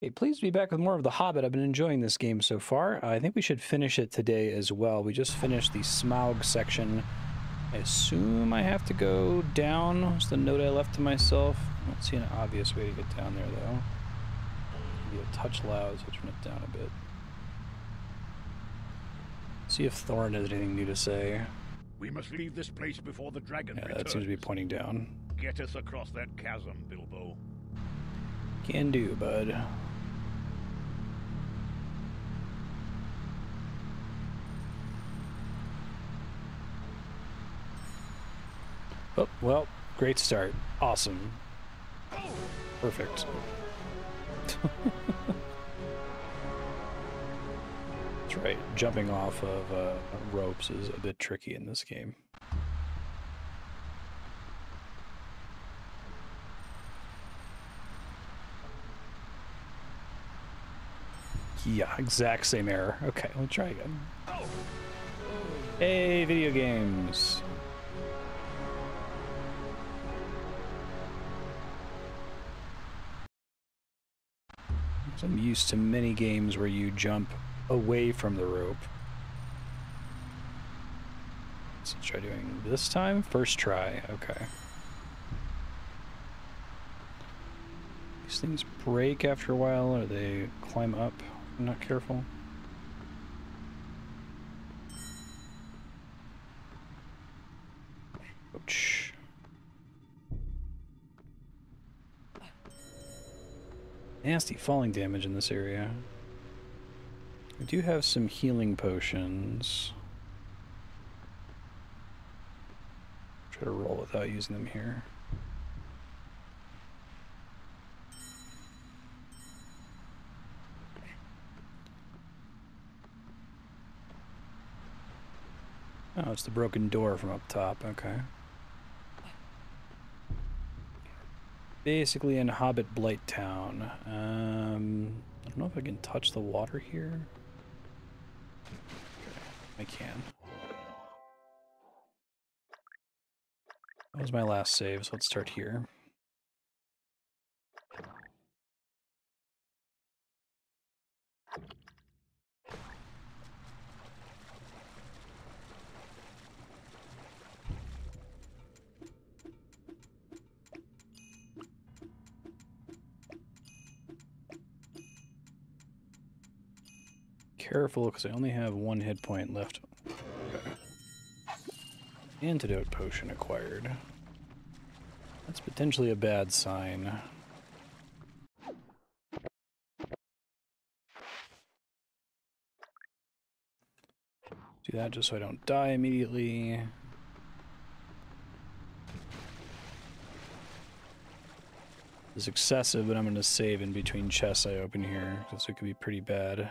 Hey, pleased to be back with more of The Hobbit. I've been enjoying this game so far. I think we should finish it today as well. We just finished the Smaug section. I assume I have to go down. That's the note I left to myself. I don't see an obvious way to get down there, though. Maybe a touch loud, so turn it down a bit. See if Thorin has anything new to say. We must leave this place before the dragon returns. That seems to be pointing down. Get us across that chasm, Bilbo. Can do, bud. Oh, well, great start. Awesome. Perfect. That's right. Jumping off of ropes is a bit tricky in this game. Yeah, exact same error. Okay, we'll try again. Hey, video games. I'm used to many games where you jump away from the rope. Let's try doing this time. First try. Okay. These things break after a while, or they climb up. I'm not careful. Ouch. Nasty falling damage in this area. I do have some healing potions. Try to roll without using them here. Oh, it's the broken door from up top. Okay. Basically in Hobbit Blight Town. I don't know if I can touch the water here. Okay, I can. That was my last save, so let's start here. Careful, because I only have one hit point left. Okay. Antidote potion acquired. That's potentially a bad sign. Do that just so I don't die immediately. This is excessive, but I'm going to save in between chests I open here, because it could be pretty bad.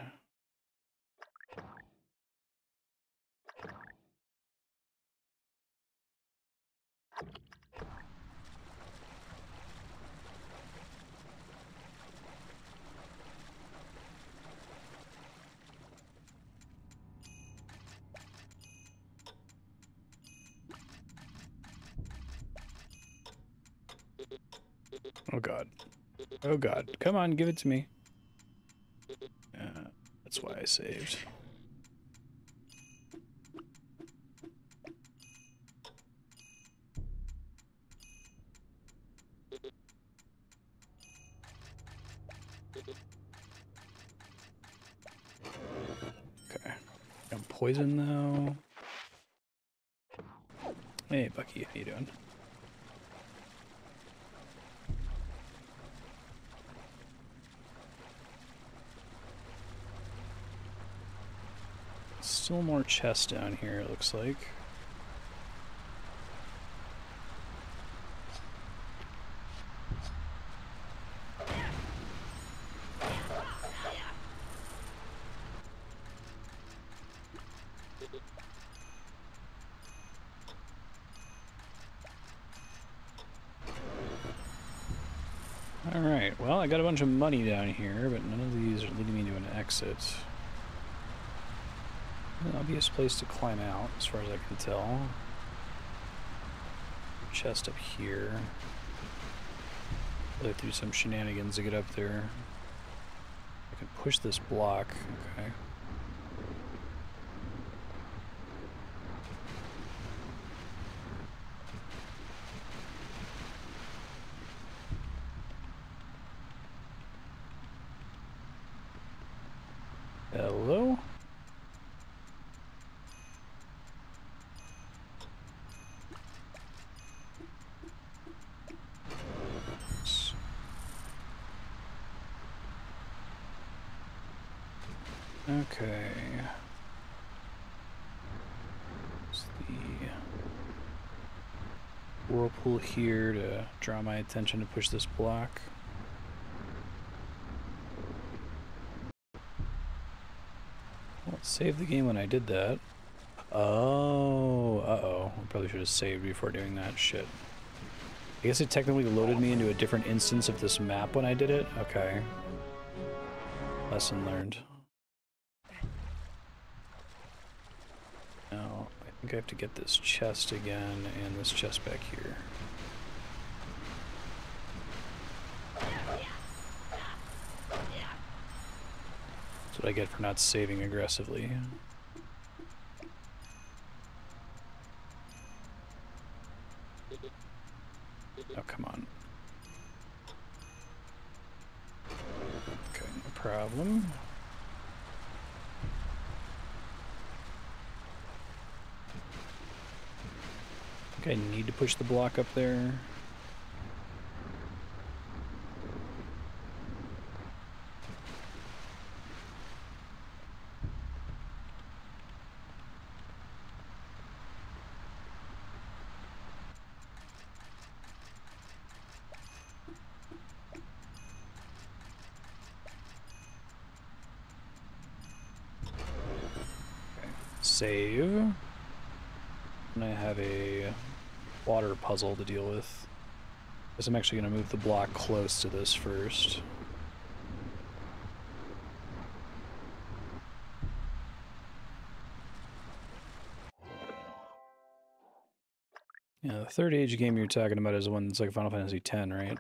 Oh god. Oh god. Come on, give it to me. That's why I saved. Okay. I'm poisoned though. Hey Bucky, how you doing? Still more chests down here, it looks like. Alright, well, I got a bunch of money down here, but none of these are leading me to an exit. An obvious place to climb out, as far as I can tell. Chest up here. Really have to do some shenanigans to get up there. can push this block. Okay. Hello? Okay. It's the whirlpool here to draw my attention to push this block. Well, it saved the game when I did that. Oh, uh-oh. I probably should have saved before doing that shit. I guess it technically loaded me into a different instance of this map when I did it? Okay. Lesson learned. Now, I think I have to get this chest again and this chest back here. That's what I get for not saving aggressively. Oh, come on. Okay, no problem. I think I need to push the block up there. Save. And I have a water puzzle to deal with. Guess I'm actually going to move the block close to this first. Yeah, the third age game you're talking about is the one that's like Final Fantasy X, right?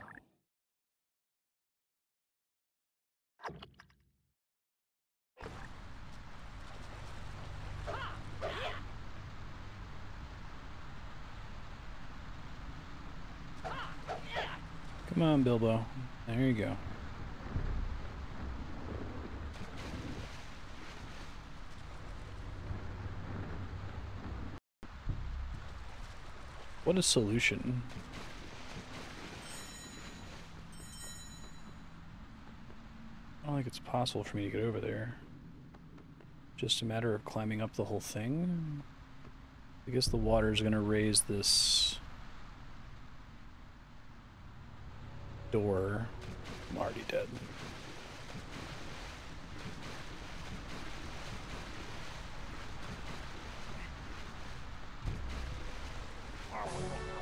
Come on, Bilbo. There you go. What a solution. I don't think it's possible for me to get over there. Just a matter of climbing up the whole thing. I guess the water is going to raise this door. I'm already dead.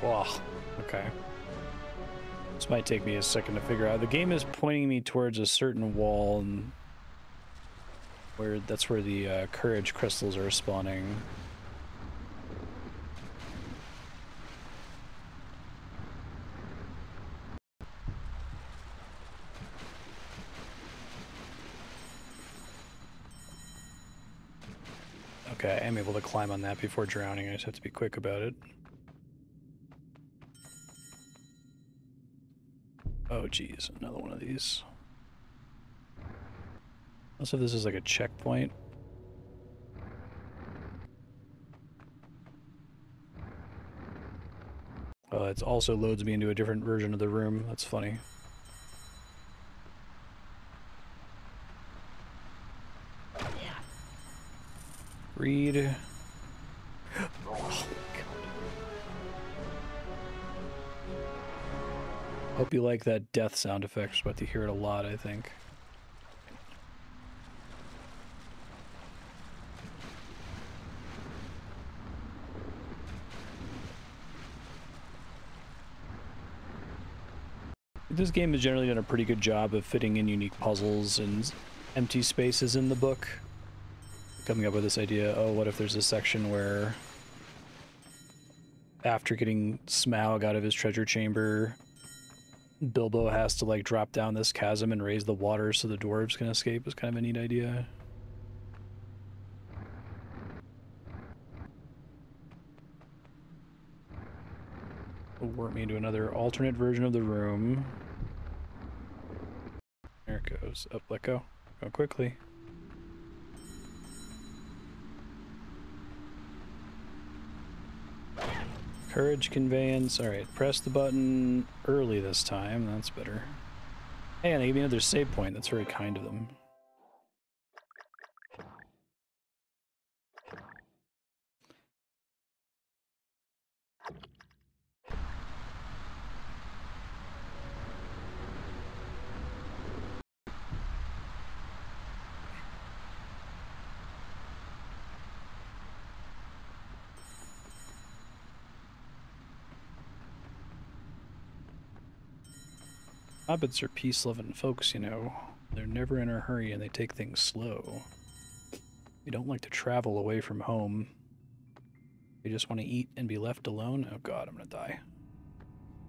Wow, okay. This might take me a second to figure out. The game is pointing me towards a certain wall, and that's where the courage crystals are spawning. Okay, I am able to climb on that before drowning. I just have to be quick about it. Oh geez, another one of these. Also, this is like a checkpoint. It also loads me into a different version of the room. That's funny. Read. Oh, hope you like that death sound effect. We're about to hear it a lot, I think. This game has generally done a pretty good job of fitting in unique puzzles and empty spaces in the book. Coming up with this idea, oh, what if there's a section where after getting Smaug out of his treasure chamber, Bilbo has to like drop down this chasm and raise the water so the dwarves can escape is kind of a neat idea. Will warp me into another alternate version of the room. There it goes. Up, let go. Go quickly. Courage conveyance. Alright, press the button early this time. That's better. Hey, and they gave me another save point. That's very kind of them. Hobbits are peace-loving folks, you know. They're never in a hurry and they take things slow. They don't like to travel away from home. They just want to eat and be left alone. Oh god, I'm gonna die.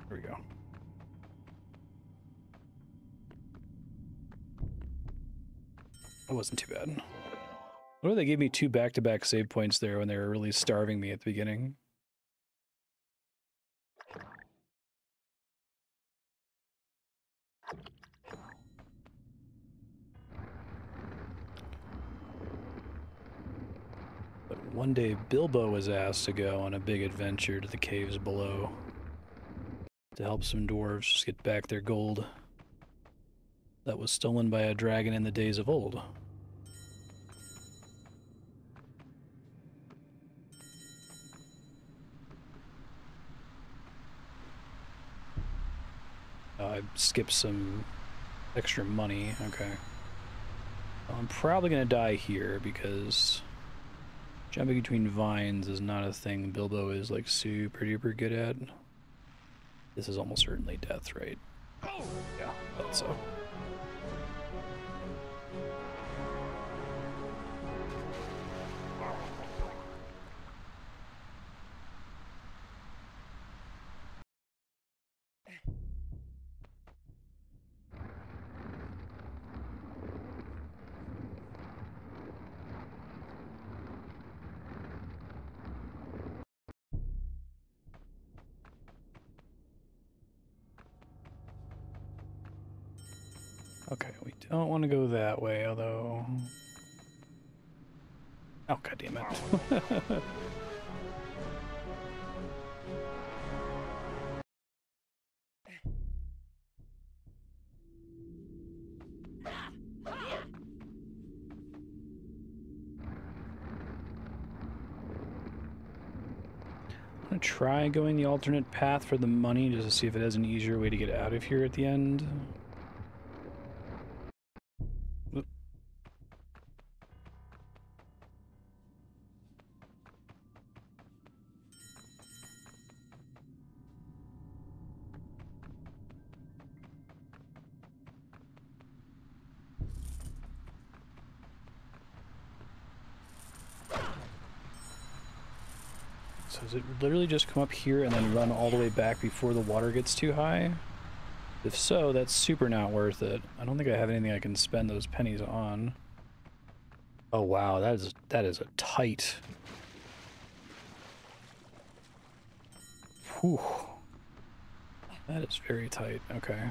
Here we go. That wasn't too bad. What if they gave me 2 back-to-back save points there when they were really starving me at the beginning? But one day Bilbo was asked to go on a big adventure to the caves below to help some dwarves just get back their gold that was stolen by a dragon in the days of old. I skipped some extra money. Okay. Well, I'm probably going to die here because jumping between vines is not a thing Bilbo is like super duper good at. This is almost certainly death, right? Yeah, thought so. Okay, we don't want to go that way, although... Oh, god damn it. I'm gonna try going the alternate path for the money just to see if it has an easier way to get out of here at the end. Oop. So does it literally just come up here and then run all the way back before the water gets too high? If so, that's super not worth it. I don't think I have anything I can spend those pennies on. Oh wow, that is a tight. Whew. That is very tight. Okay.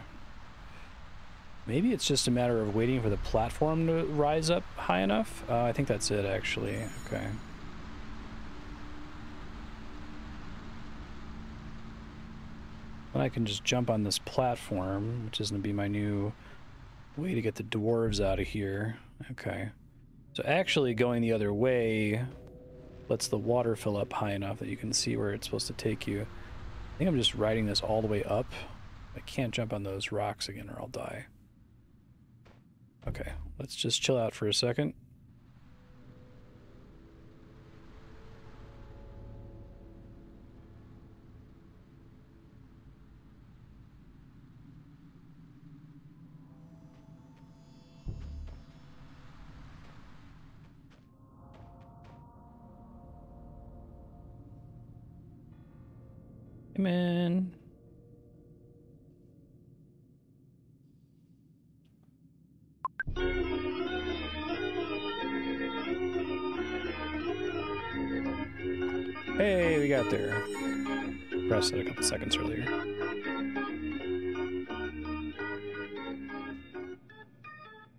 Maybe it's just a matter of waiting for the platform to rise up high enough. I think that's it, actually. Okay. Then I can just jump on this platform, which is going to be my new way to get the dwarves out of here. Okay. So actually going the other way lets the water fill up high enough that you can see where it's supposed to take you. I think I'm just riding this all the way up. I can't jump on those rocks again or I'll die. Okay, let's just chill out for a second. Come in. Hey, we got there. Pressed it a couple seconds earlier.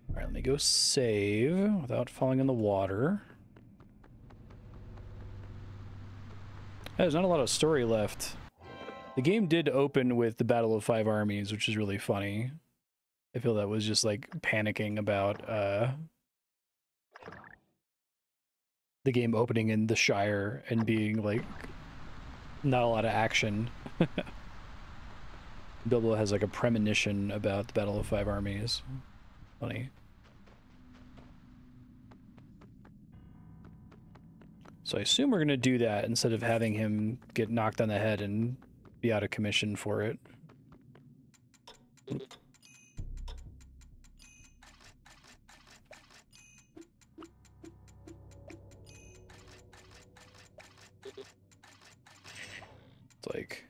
Alright, let me go save without falling in the water. There's not a lot of story left. The game did open with the Battle of Five Armies, which is really funny. I feel that was just like panicking about the game opening in the Shire and being like not a lot of action. Bilbo has like a premonition about the Battle of Five Armies. Funny. So I assume we're going to do that instead of having him get knocked on the head and be out of commission for it. It's like...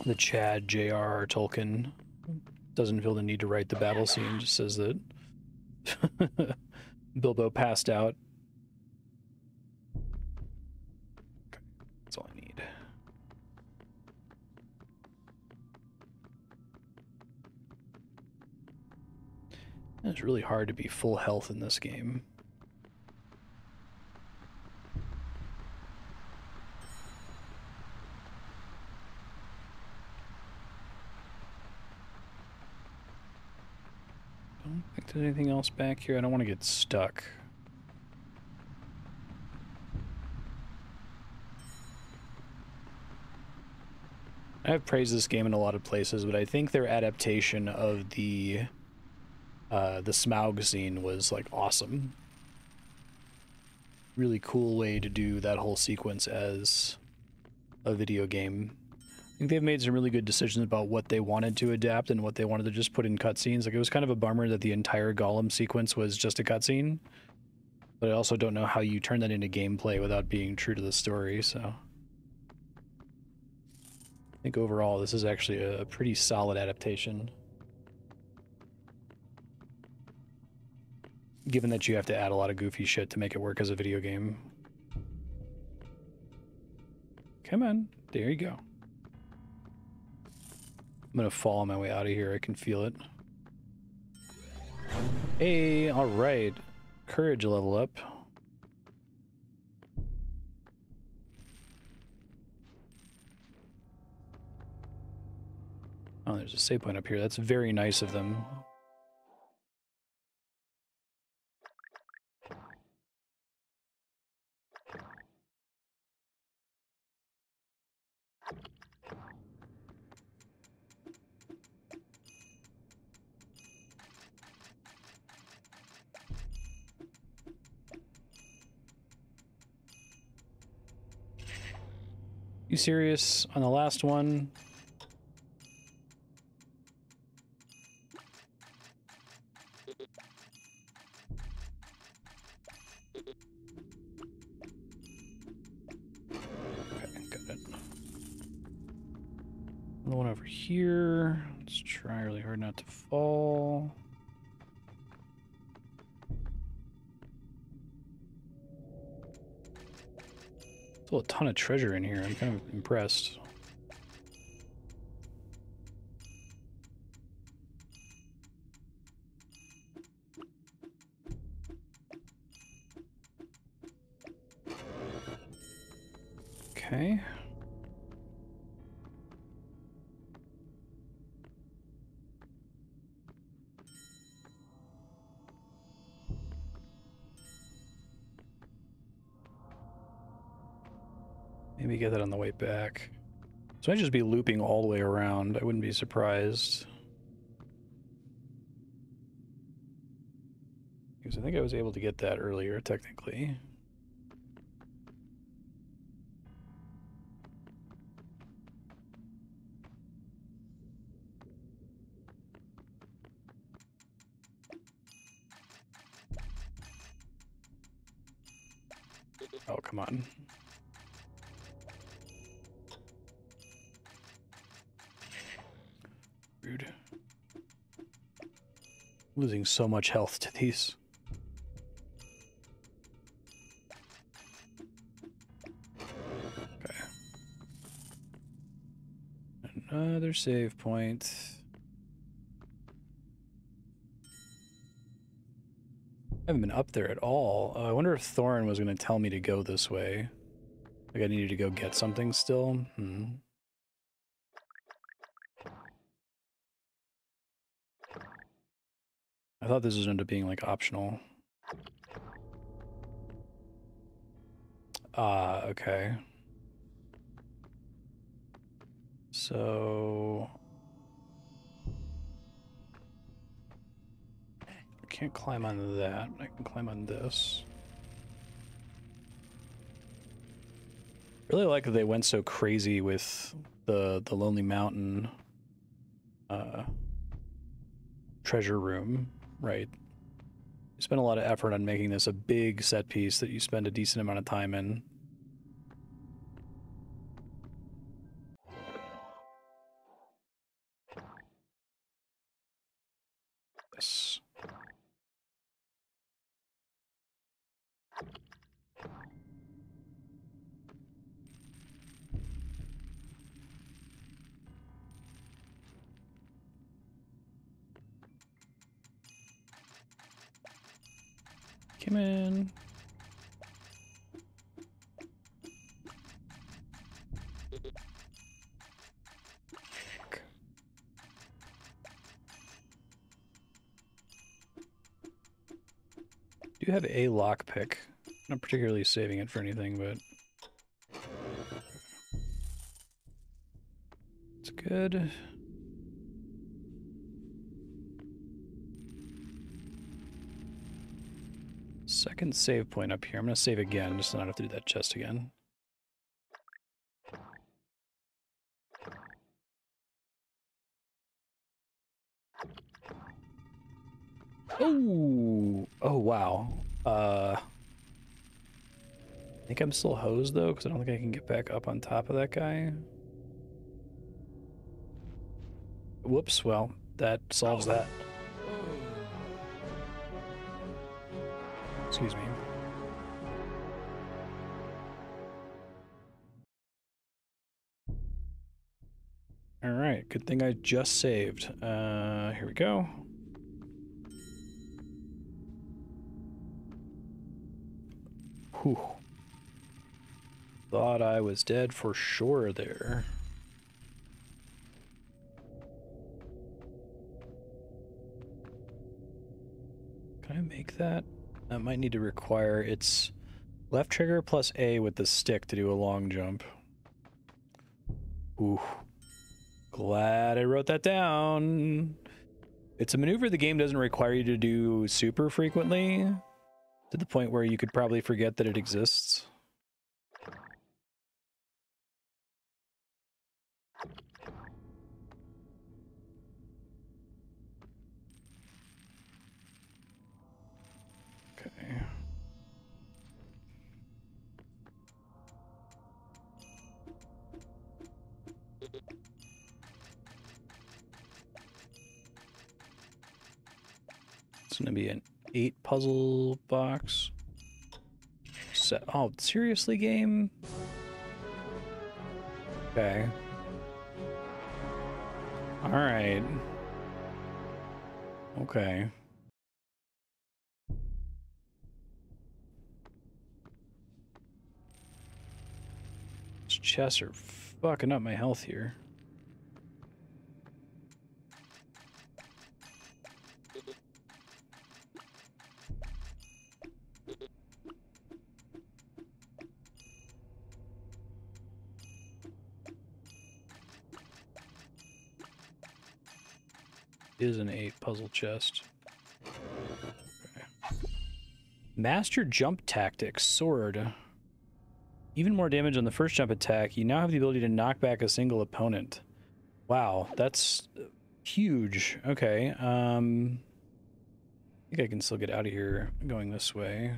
the Chad J.R.R. Tolkien doesn't feel the need to write the battle scene, just says that Bilbo passed out. Okay, that's all I need. It's really hard to be full health in this game. I don't think there's anything else back here. I don't want to get stuck. I've praised this game in a lot of places, but I think their adaptation of the Smaug scene was like awesome. Really cool way to do that whole sequence as a video game. I think they've made some really good decisions about what they wanted to adapt and what they wanted to just put in cutscenes. Like, it was kind of a bummer that the entire Gollum sequence was just a cutscene, but I also don't know how you turn that into gameplay without being true to the story, so... I think overall this is actually a pretty solid adaptation. Given that you have to add a lot of goofy shit to make it work as a video game. Come on, there you go. I'm gonna fall on my way out of here, I can feel it. Hey, alright. Courage level up. Oh, there's a save point up here. That's very nice of them. You serious on the last one? Okay, got it. Another one over here. Let's try really hard not to fall. Still a ton of treasure in here. I'm kind of impressed. Okay. Maybe get that on the way back. So I'd just be looping all the way around. I wouldn't be surprised. Because I think I was able to get that earlier, technically. Oh, come on. screwed. Losing so much health to these. Okay. Another save point. I haven't been up there at all. I wonder if Thorin was going to tell me to go this way. Like I needed to go get something still. I thought this was end up being like optional. Okay. So I can't climb on that. I can climb on this. Really like that they went so crazy with the Lonely Mountain treasure room, right? You spend a lot of effort on making this a big set piece that you spend a decent amount of time in. Yes. Come in. Do have a lockpick. Not particularly saving it for anything, but it's good. Second save point up here. I'm gonna save again, just to not have to do that chest again. Oh, oh wow. I think I'm still hosed though, because I don't think I can get back up on top of that guy. Whoops, well, that solves that. Excuse me. Alright, good thing I just saved. Here we go. Whew. Thought I was dead for sure there. Can I make that? That might need to require its left trigger plus A with the stick to do a long jump. Ooh. Glad I wrote that down. It's a maneuver the game doesn't require you to do super frequently, to the point where you could probably forget that it exists. Okay. It's gonna be an 8 puzzle box. Set. Oh, seriously, game? Okay. Alright. Okay. These chests are fucking up my health here. Is an 8 puzzle chest. Okay. Master jump tactics, sword. Even more damage on the first jump attack. You now have the ability to knock back a single opponent. Wow, that's huge. Okay, I think I can still get out of here going this way.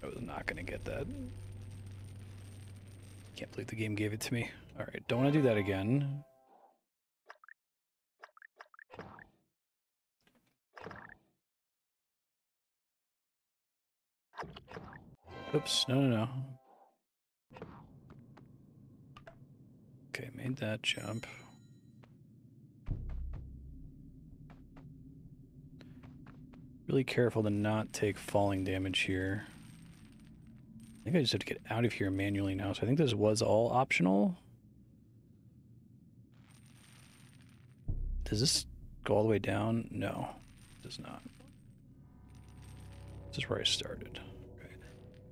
I was not gonna get that. Can't believe the game gave it to me. Alright, don't want to do that again. Oops, no, no, no. Okay, made that jump. Really careful to not take falling damage here. I think I just have to get out of here manually now, so I think this was all optional. Does this go all the way down? No, it does not. This is where I started. Okay.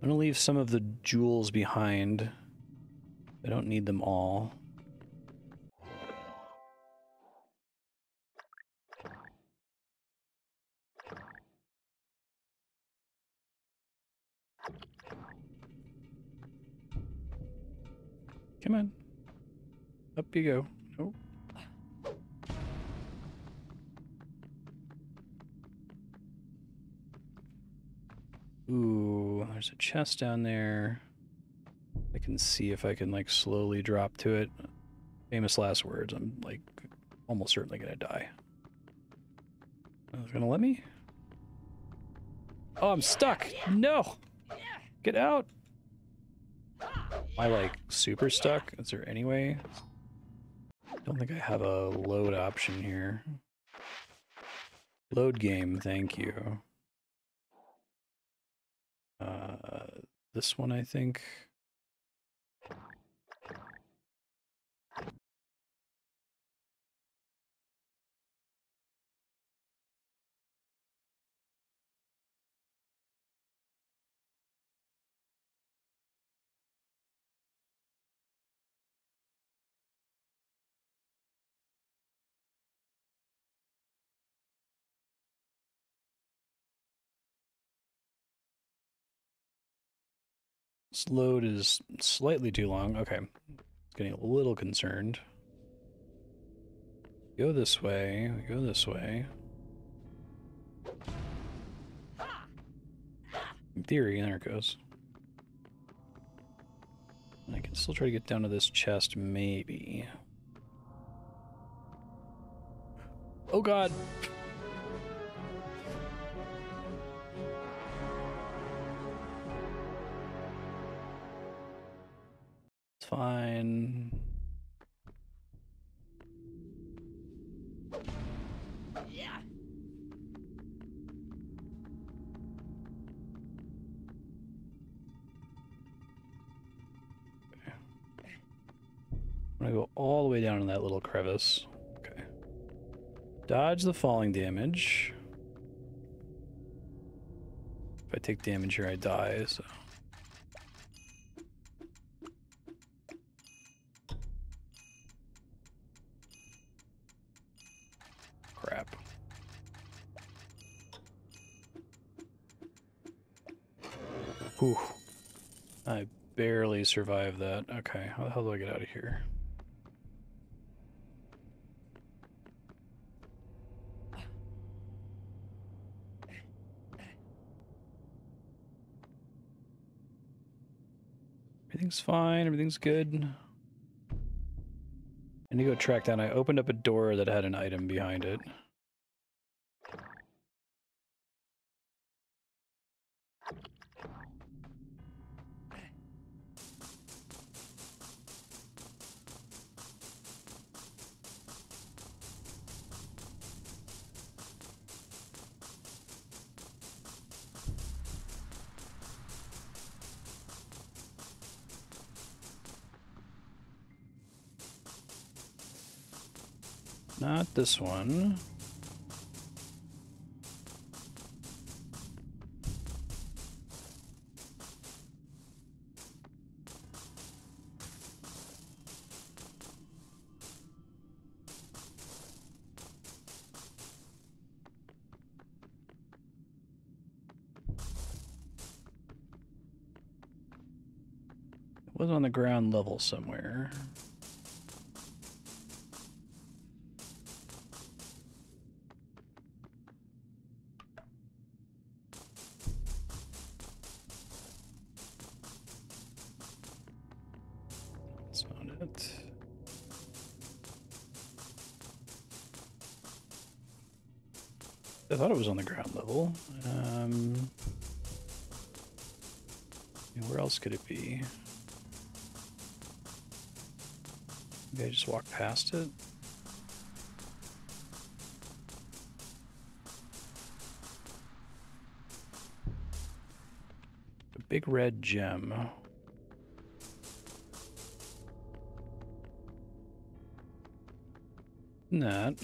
I'm gonna leave some of the jewels behind. I don't need them all. Come on. Up you go. Oh. Ooh, there's a chest down there. I can see if I can, like, slowly drop to it. Famous last words. I'm, like, almost certainly gonna die. It's gonna let me? Oh, I'm stuck! No! Get out! Am I, like, super stuck? Is there any way? I don't think I have a load option here. Load game, thank you. This one, I think. This load is slightly too long. Okay. Getting a little concerned. Go this way. Go this way. In theory, there it goes. I can still try to get down to this chest, maybe. Oh god! It's fine. Yeah. I'm gonna go all the way down in that little crevice. Okay. Dodge the falling damage. If I take damage here, I die, so... Crap. Whew. I barely survived that. Okay, how the hell do I get out of here? Everything's fine, everything's good. I need to go track down. I opened up a door that had an item behind it. Not this one. It was on the ground level somewhere. That's not it. I thought it was on the ground level. Where else could it be? Maybe I just walk past it? A big red gem. That.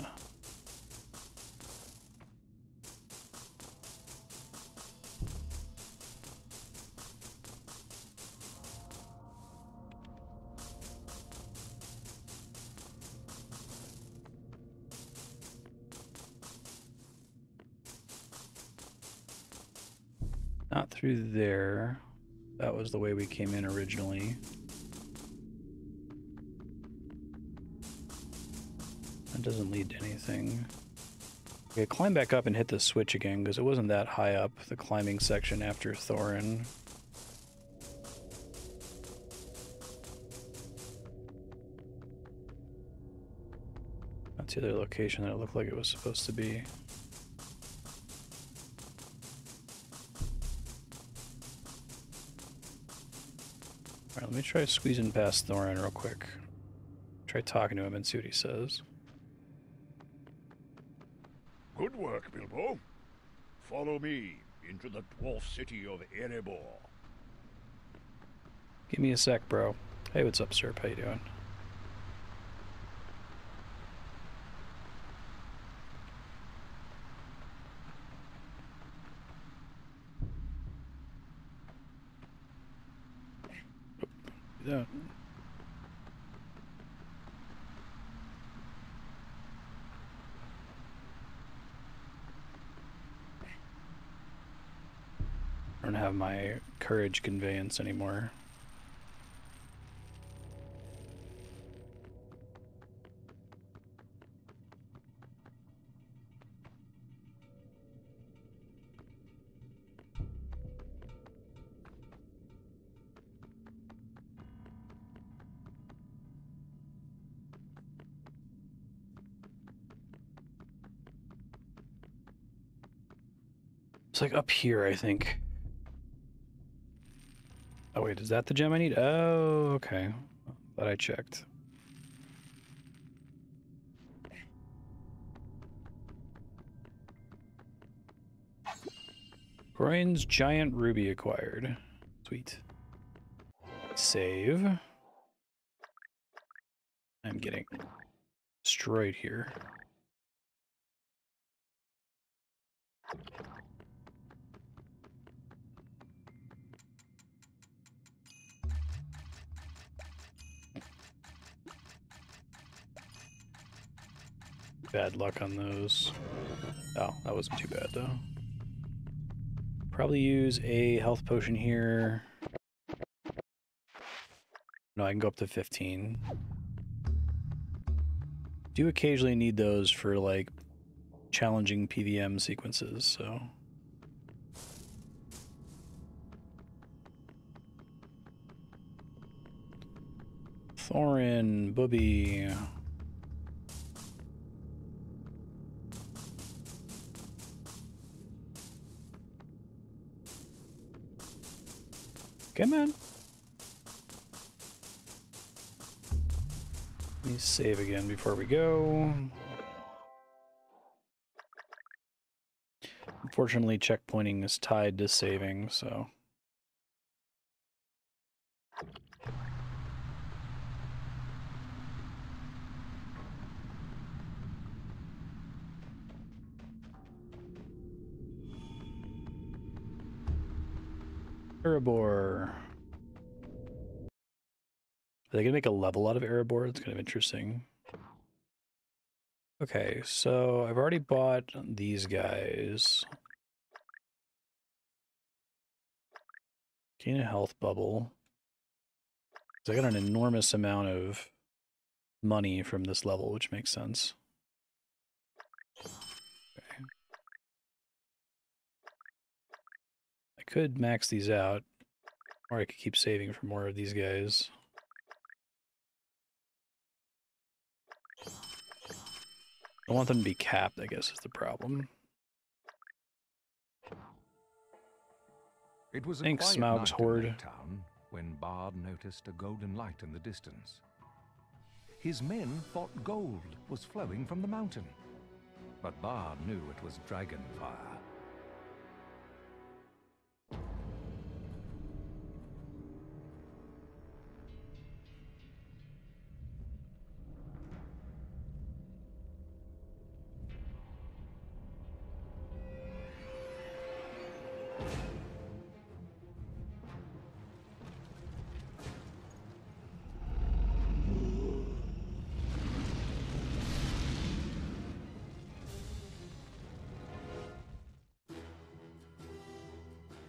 Not through there. That was the way we came in originally. That doesn't lead to anything. Okay, climb back up and hit the switch again, because it wasn't that high up, the climbing section after Thorin. That's the other location that it looked like it was supposed to be. Alright, let me try squeezing past Thorin real quick. Try talking to him and see what he says. Good work, Bilbo. Follow me into the dwarf city of Erebor. Give me a sec, bro. Hey, what's up, Serp? How you doing? Yeah. I don't have my courage conveyance anymore. It's like up here, I think. Oh wait, is that the gem I need? Oh, okay. Thought I checked. Groin's giant ruby acquired. Sweet. Save. I'm getting destroyed here. Bad luck on those. Oh, that wasn't too bad though. Probably use a health potion here. No, I can go up to 15. Do occasionally need those for like challenging PVM sequences, so. Thorin, Booby. Come on. Let me save again before we go. Unfortunately, checkpointing is tied to saving, so. Erebor. Are they gonna make a level out of Erebor? It's kind of interesting. Okay, so I've already bought these guys. Gain a health bubble. I got an enormous amount of money from this level, which makes sense. Okay. I could max these out, or I could keep saving for more of these guys. I want them to be capped, I guess, is the problem. It was a Thanks, quiet Smaug's night horde. in that town when Bard noticed a golden light in the distance. His men thought gold was flowing from the mountain, but Bard knew it was dragon fire.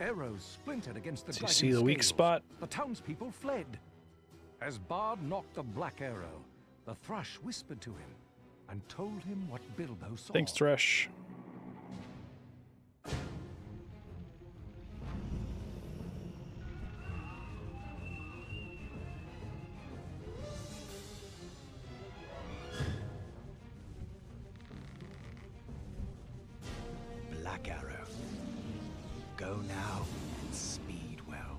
Arrows splintered against the Do you dragon's see the weak scales. spot? The townspeople fled. As Bard knocked the black arrow, the thrush whispered to him and told him what Bilbo saw. Thanks, Thresh. Black arrow. Go now and speed well.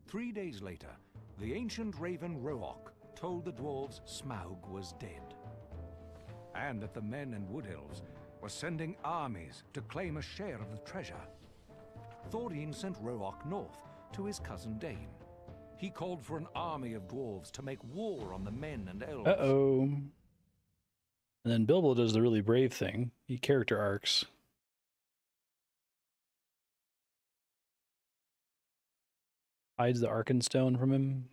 Three days later, the ancient raven Rook told the dwarves Smaug was dead, and that the men and wood elves were sending armies to claim a share of the treasure. Thorin sent Rook north to his cousin Dane. He called for an army of dwarves to make war on the men and elves. Uh-oh. And then Bilbo does the really brave thing. He character arcs. Hides the Arkenstone from him.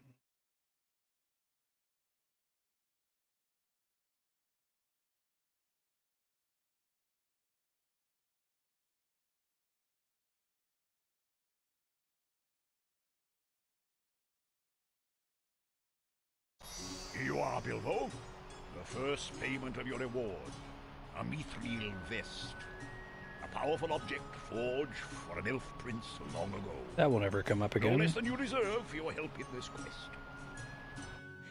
Here you are, Bilbo. The first payment of your reward. A mithril vest. A powerful object forged for an elf prince long ago. That won't ever come up No again. less than you deserve for your help in this quest.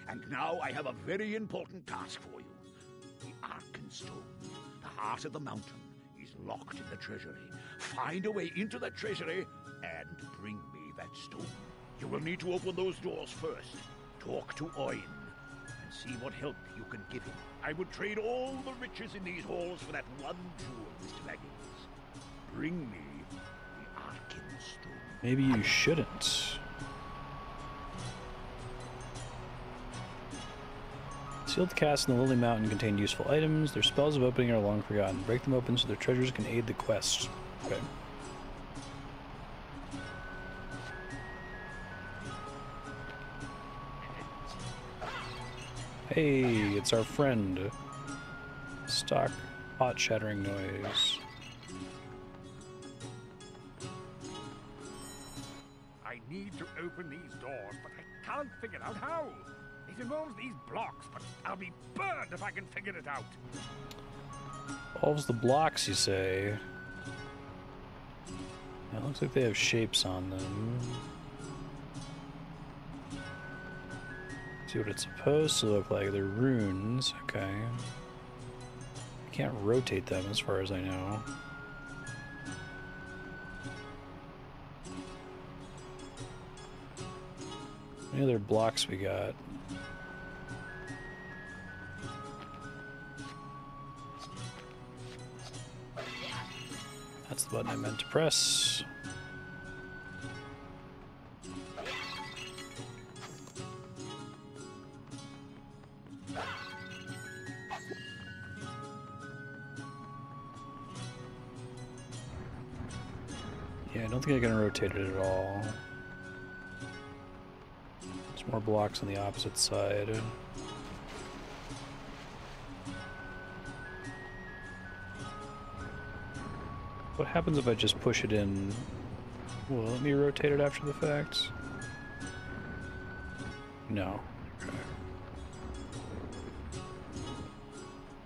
And now I have a very important task for you. The Arkenstone, the heart of the mountain, is locked in the treasury. Find a way into the treasury and bring me that stone. You will need to open those doors first. Talk to Oin and see what help you can give him. I would trade all the riches in these halls for that one jewel, Mr. Baggins. Bring me the Arkenstone. Maybe you shouldn't. Sealed casts in the Lily Mountain contain useful items. Their spells of opening are long forgotten. Break them open so their treasures can aid the quest. Okay. Hey, it's our friend. Stock pot shattering noise. I need to open these doors, but I can't figure out how. It involves these blocks, but I'll be burned if I can figure it out. Involves the blocks, you say? It looks like they have shapes on them. See what it's supposed to look like. They're runes. Okay. I can't rotate them as far as I know. Any other blocks we got? That's the button I meant to press. Yeah, I don't think I can rotate it at all. There's more blocks on the opposite side. What happens if I just push it in? Will it let me rotate it after the fact? No. Okay.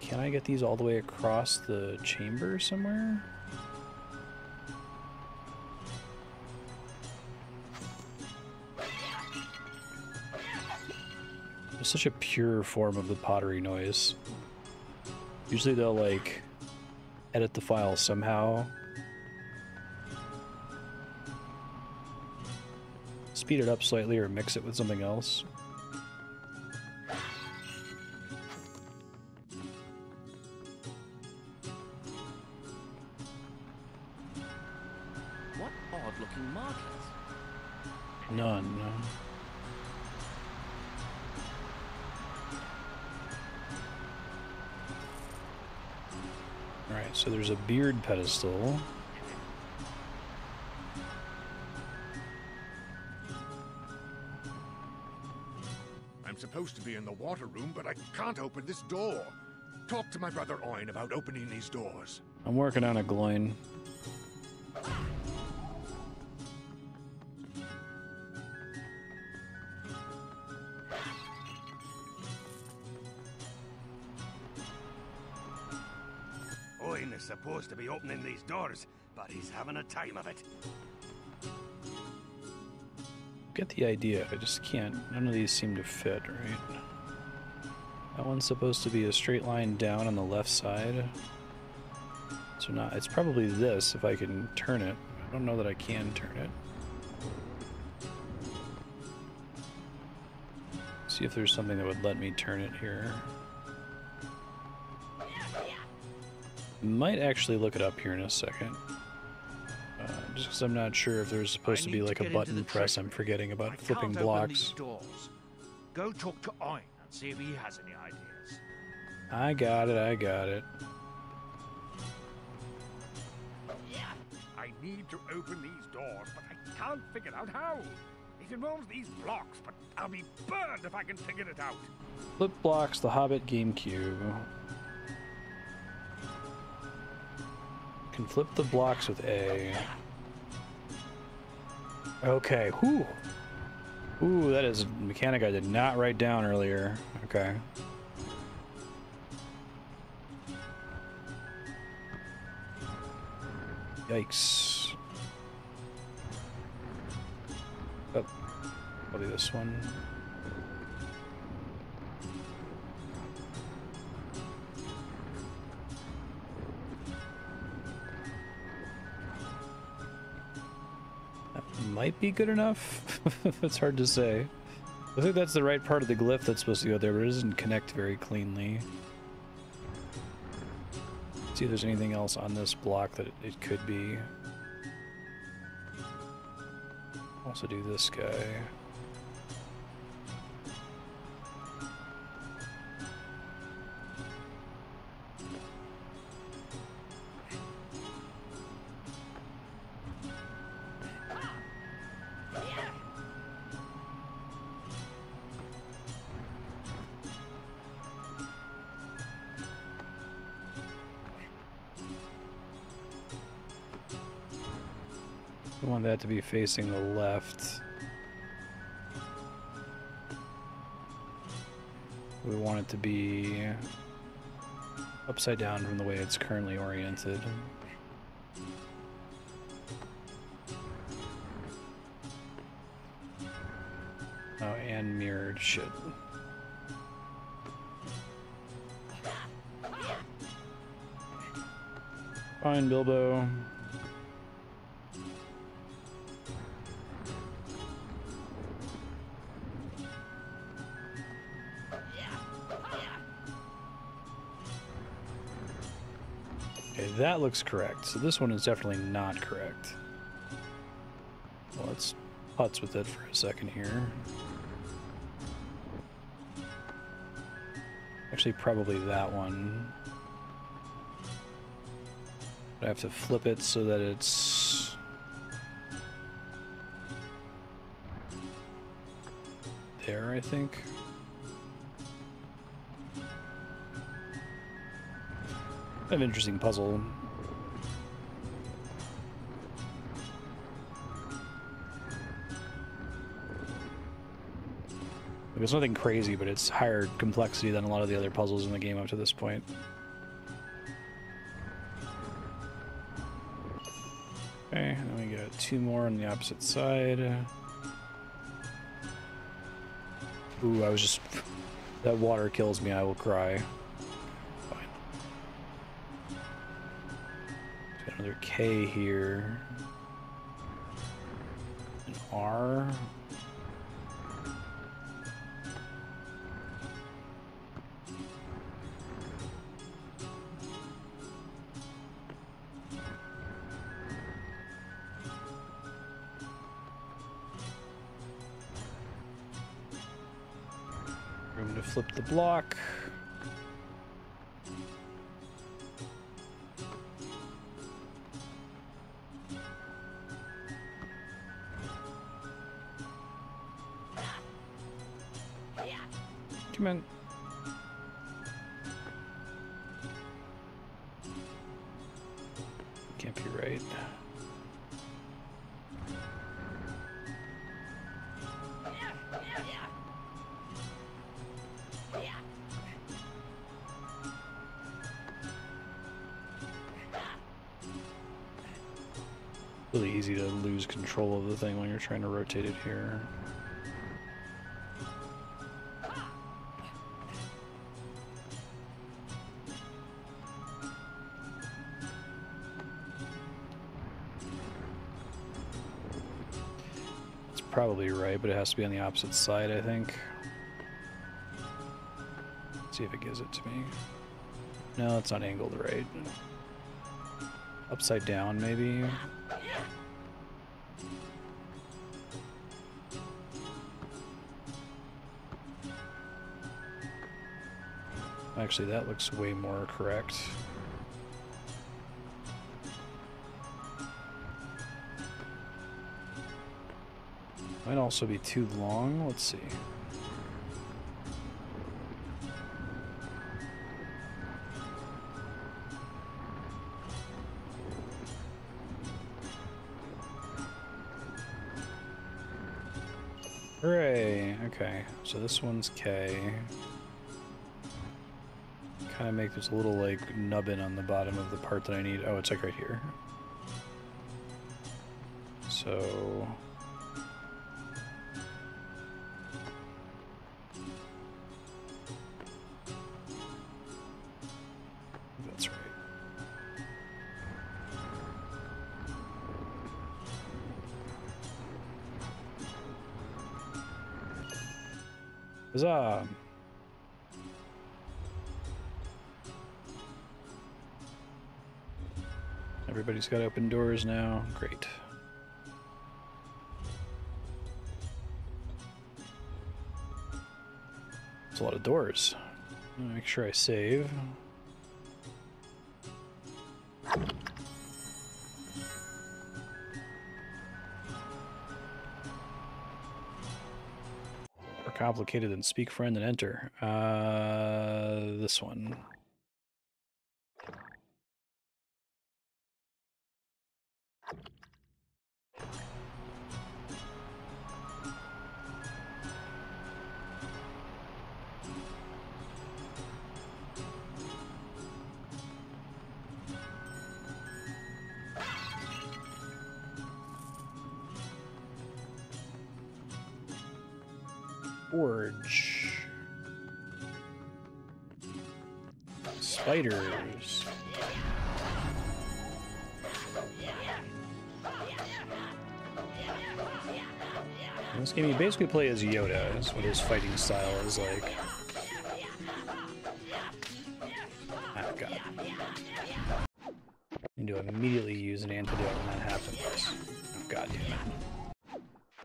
Can I get these all the way across the chamber somewhere? It's such a pure form of the pottery noise. Usually they'll like edit the file somehow. Speed it up slightly or mix it with something else. What odd-looking markers? None. Alright, so there's a beard pedestal. I'm supposed to be in the water room, but I can't open this door. Talk to my brother Oin about opening these doors. I'm working on a gloin. Oin is supposed to be opening these doors, but he's having a time of it. Get the idea, I just can't. None of these seem to fit, right? That one's supposed to be a straight line down on the left side. So not, it's probably this if I can turn it. I don't know that I can turn it. See if there's something that would let me turn it here. Might actually look it up here in a second. Just because I'm not sure if there's supposed to be like a button press. I'm forgetting about flipping blocks. Go talk to Oin and see if he has any ideas. I got it, I got it. I need to open these doors, but I can't figure out how. It involves these blocks, but I'll be burned if I can figure it out. Flip blocks, the Hobbit GameCube. Can flip the blocks with A. Okay, whew. Ooh, that is a mechanic I did not write down earlier. Okay. Yikes. Oh, probably this one. Might be good enough. It's hard to say. I think that's the right part of the glyph that's supposed to go there, but it doesn't connect very cleanly. See if there's anything else on this block that it could be. Also do this guy. I want that to be facing the left. We want it to be upside down from the way it's currently oriented. Oh, and mirrored. Shit. Fine, Bilbo. Okay, that looks correct. So this one is definitely not correct. Well, let's putz with it for a second here. Actually, probably that one. I have to flip it so that it's there, I think. An interesting puzzle. Like, it's nothing crazy, but it's higher complexity than a lot of the other puzzles in the game up to this point. Okay, and then we got two more on the opposite side. Ooh, I was just... That water kills me, I will cry. Fine. Got another K here. An R. Room to flip the block. Come on. Can't be right. Really easy to lose control of the thing when you're trying to rotate it here. It's probably right, but it has to be on the opposite side, I think. Let's see if it gives it to me. No, it's not angled right. Upside down, maybe? Actually, that looks way more correct. Might also be too long. Let's see. Hooray! Okay, so this one's K. Kind of make this a little like nubbin on the bottom of the part that I need. Oh, it's like right here. So that's right. Huzzah! Everybody's got open doors now. Great. There's a lot of doors. I'm gonna make sure I save. More complicated than speak friend and enter. This one. Forge. Spiders. In this game, you basically play as Yoda, is what his fighting style is like. Ah, God. Need to immediately use an antidote when that happens. Oh, God damn it.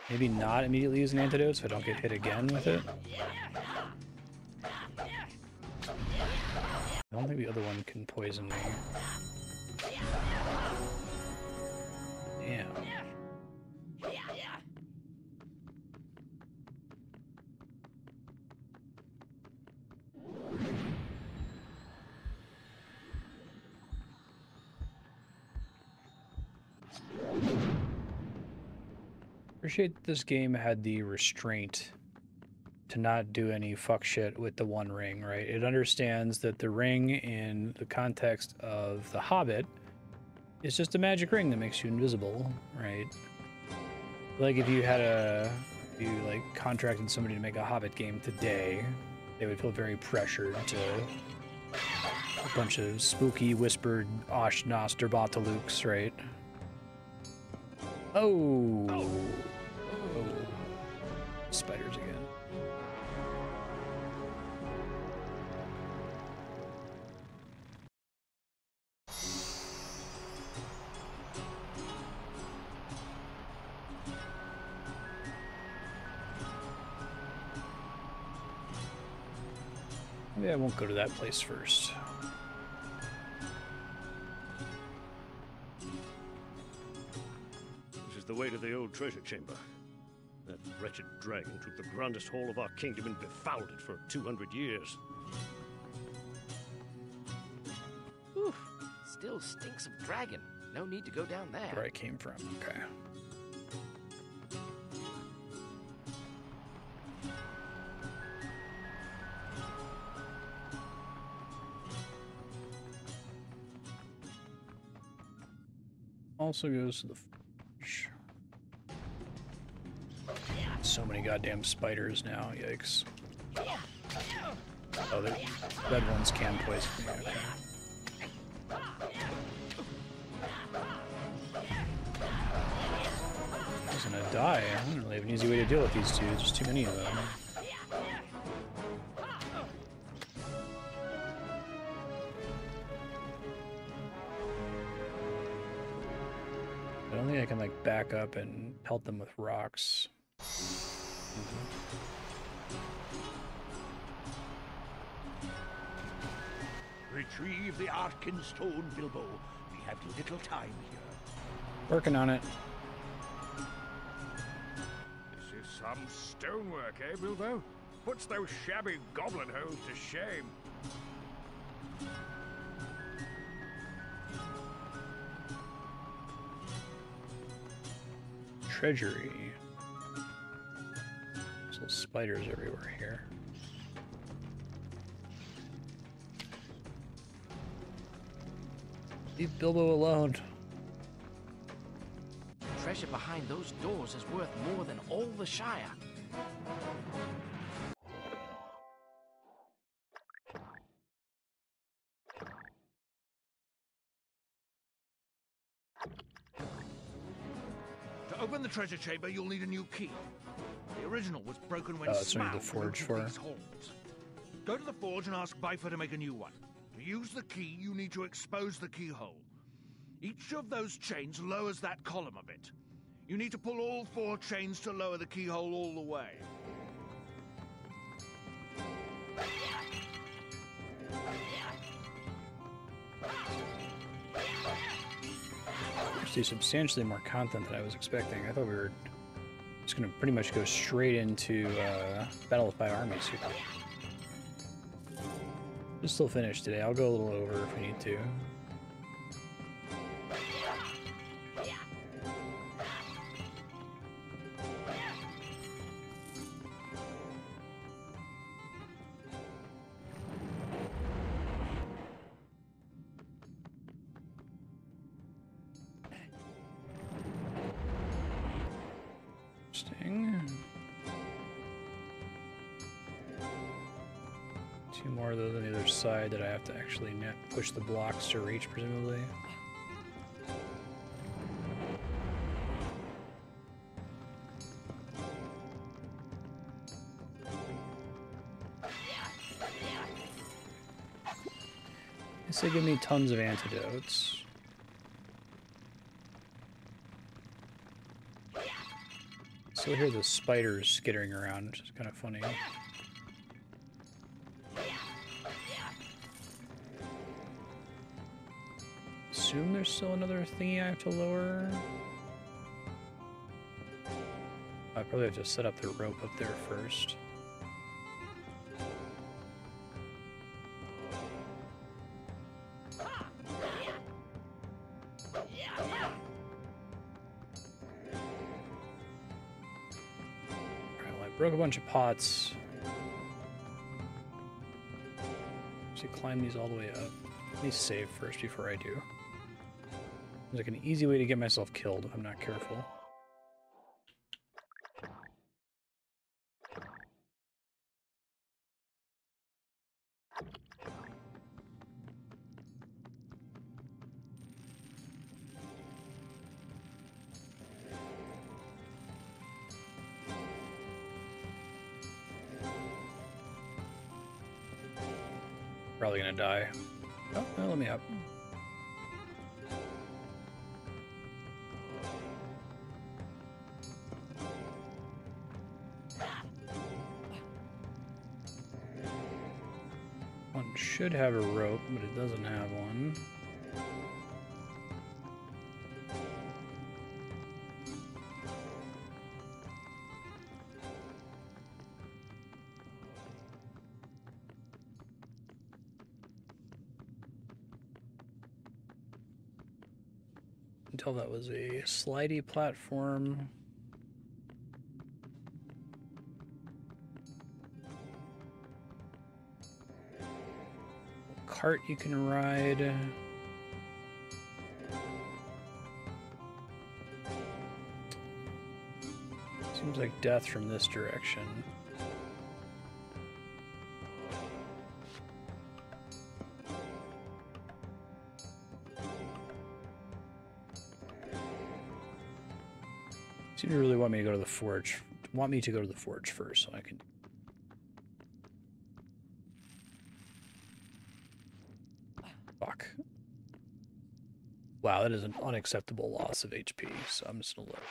Maybe not immediately use an antidote so I don't get hit again with it. I don't think the other one can poison me. Damn. Appreciate this game had the restraint to not do any fuck shit with the One Ring, right? It understands that the ring in the context of The Hobbit is just a magic ring that makes you invisible, right? Like if you had you like contracted somebody to make a Hobbit game today, they would feel very pressured to a bunch of spooky whispered Osh Noster Batalukes, right? Oh. Oh. Spiders again. Maybe I won't go to that place first. This is the way to the old treasure chamber. That wretched dragon took the grandest hall of our kingdom and befouled it for 200 years. Whew. Still stinks of dragon. No need to go down there. Where I came from, okay. Also goes to the forge. So many goddamn spiders now, yikes. Oh, the red ones can poison me, okay. I was gonna die. I don't really have an easy way to deal with these two, there's just too many of them. I don't think I can like back up and pelt them with rocks. Retrieve the Arkin Stone, Bilbo. We have little time here. Working on it. This is some stonework, eh, Bilbo? Puts those shabby goblin holes to shame. Treasury. There's little spiders everywhere here. Leave Bilbo alone. Treasure behind those doors is worth more than all the Shire. To open the treasure chamber, you'll need a new key. The original was broken when that's only the Smaug forge opened for. these halls. Go to the forge and ask Bifur to make a new one. To use the key, you need to expose the keyhole. Each of those chains lowers that column a bit. You need to pull all 4 chains to lower the keyhole all the way. Actually, substantially more content than I was expecting. I thought we were just going to pretty much go straight into Battle of 5 Armies here. We'll still finish today. I'll go a little over if we need to. Interesting. 2 more of those on the other side that I have to actually push the blocks to reach, presumably. Guess they give me tons of antidotes. So I hear the spiders skittering around, which is kind of funny. Assume there's still another thingy I have to lower. I probably have to set up the rope up there first. Broke a bunch of pots. Actually climb these all the way up. Let me save first before I do. There's like an easy way to get myself killed if I'm not careful. probably gonna die. Oh, well, let me up. One should have a rope, but it doesn't have one. Until that was a slidey platform. Cart you can ride. Seems like death from this direction. Seem to really want me to go to the forge. Want me to go to the forge first, so I can. Fuck. Wow, that is an unacceptable loss of HP. So I'm just gonna look.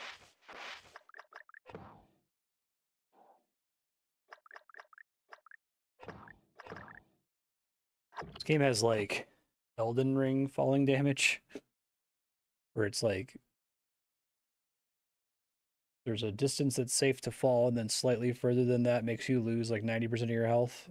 This game has like Elden Ring falling damage, where it's like there's a distance that's safe to fall, and then slightly further than that makes you lose like 90% of your health.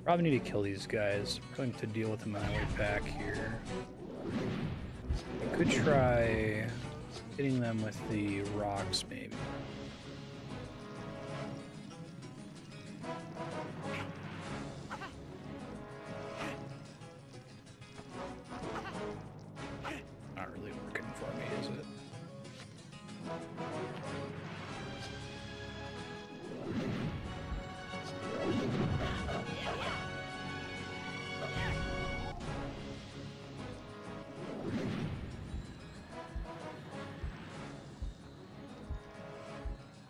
Probably need to kill these guys. I'm going to deal with them on my way back here. I could try hitting them with the rocks, maybe. Not really working for me, is it?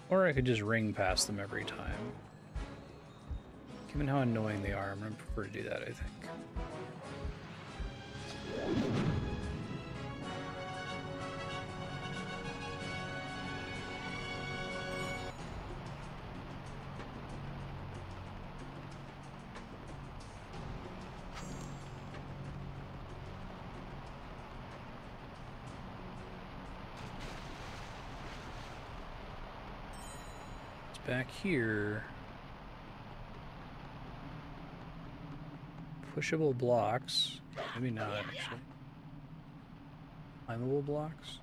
Or I could just ring past them every time. Given how annoying they are, I'm going to prefer to do that, I think. Back here, pushable blocks, maybe not actually, climbable blocks.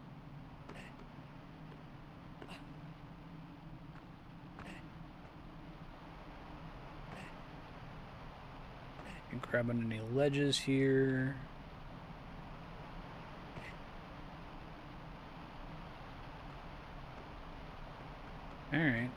You can grab on any ledges here. All right.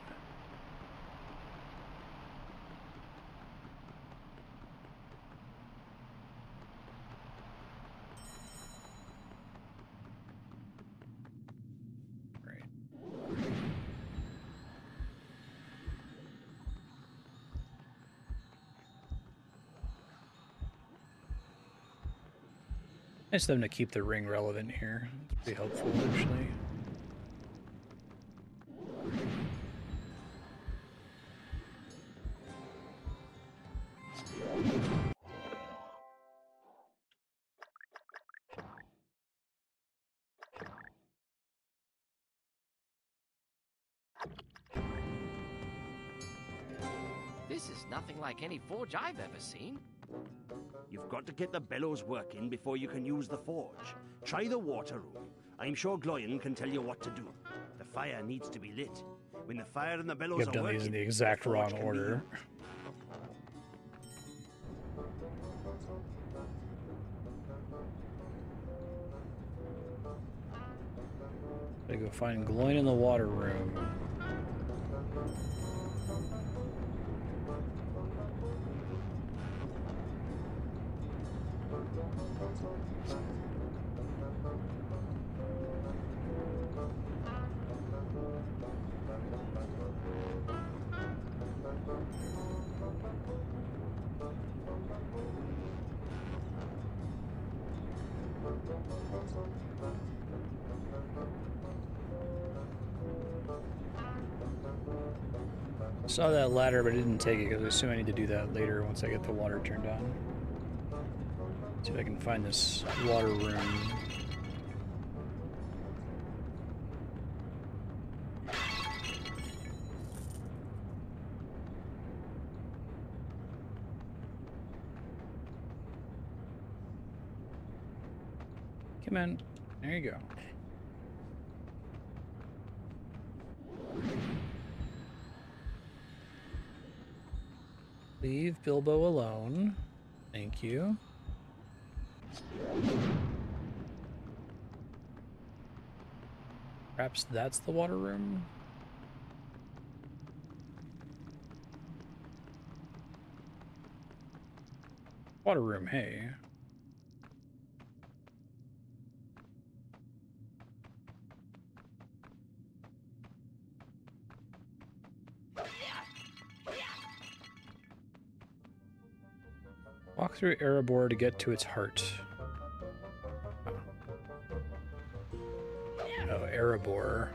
Nice of them to keep the ring relevant here. It's pretty helpful, actually. This is nothing like any forge I've ever seen. You've got to get the bellows working before you can use the forge. Try the water room. I'm sure Gloyan can tell you what to do. The fire needs to be lit. When the fire and the bellows You've are done working, these in the exact wrong order. go find Gloin in the water room. Saw that ladder, but I didn't take it because I assume I need to do that later once I get the water turned on. See if I can find this water room. Come on. There you go. Leave Bilbo alone. Thank you. Perhaps that's the water room? Water room, hey. Walk through Erebor to get to its heart. Oh, Erebor.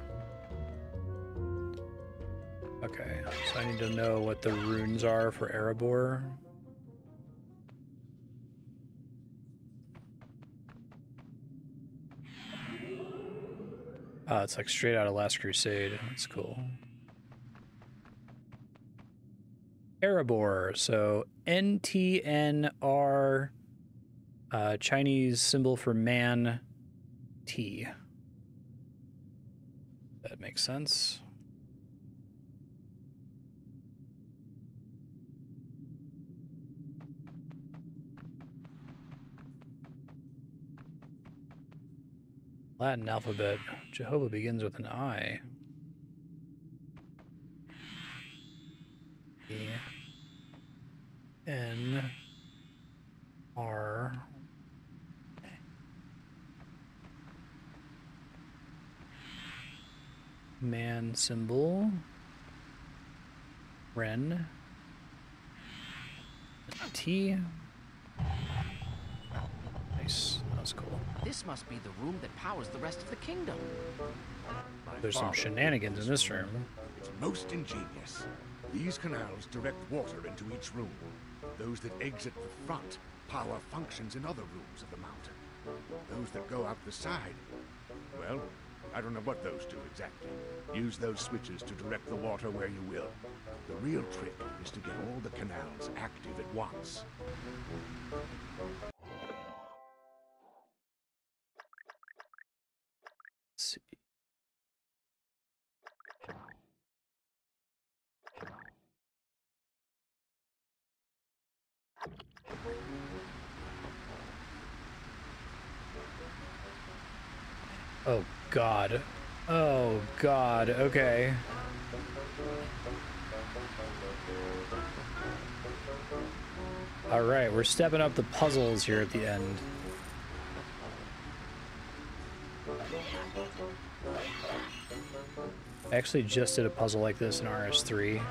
Okay, so I need to know what the runes are for Erebor. Oh, it's like straight out of Last Crusade. That's cool. Erebor, so NTNR, Chinese symbol for man, T. That makes sense. Latin alphabet. Jehovah begins with an I. N R man symbol Ren T. Nice, that was cool. This must be the room that powers the rest of the kingdom. There's some shenanigans in this room. It's most ingenious. These canals direct water into each room. Those that exit the front power functions in other rooms of the mountain. Those that go out the side, well, I don't know what those do exactly. Use those switches to direct the water where you will. The real trick is to get all the canals active at once. Let's see. Oh God. Oh God, okay. All right, we're stepping up the puzzles here at the end. I actually just did a puzzle like this in RS3.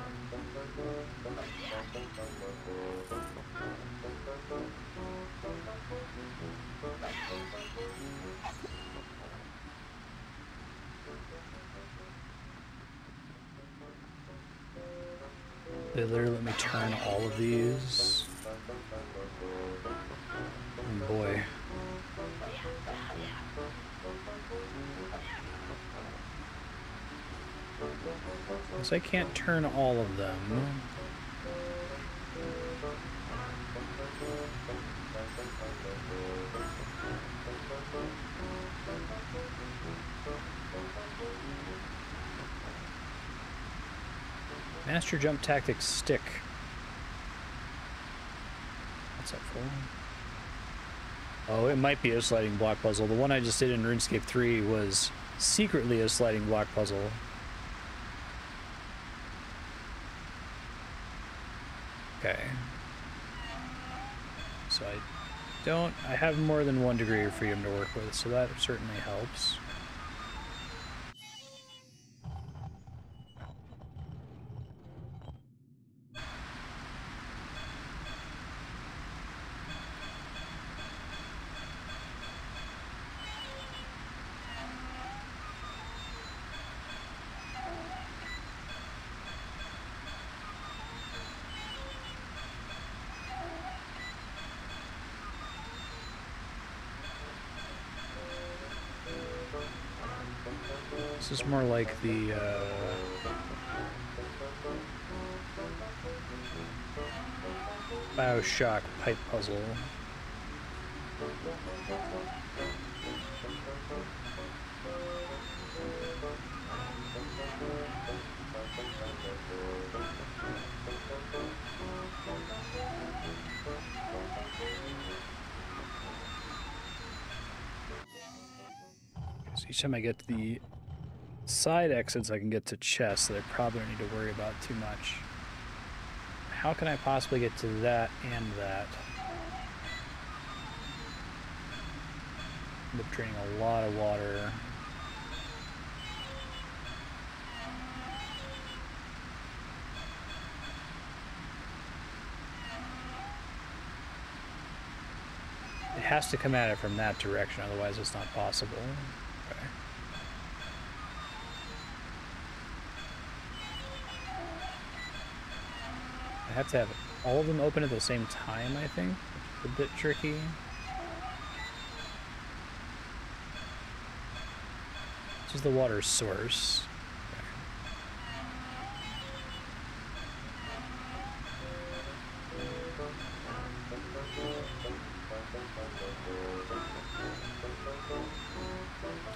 They literally let me turn all of these. Oh boy. Guess I can't turn all of them. Master jump tactics stick. That's helpful. Oh, it might be a sliding block puzzle. The one I just did in RuneScape 3 was secretly a sliding block puzzle. Okay. So I have more than 1 degree of freedom to work with, so that certainly helps. This is more like the, BioShock pipe puzzle. So each time I get to the side exits, I can get to chests that I probably don't need to worry about too much. How can I possibly get to that and that? End up draining a lot of water. It has to come at it from that direction, otherwise it's not possible. Okay. I have to have all of them open at the same time, I think, which is a bit tricky. This is the water source.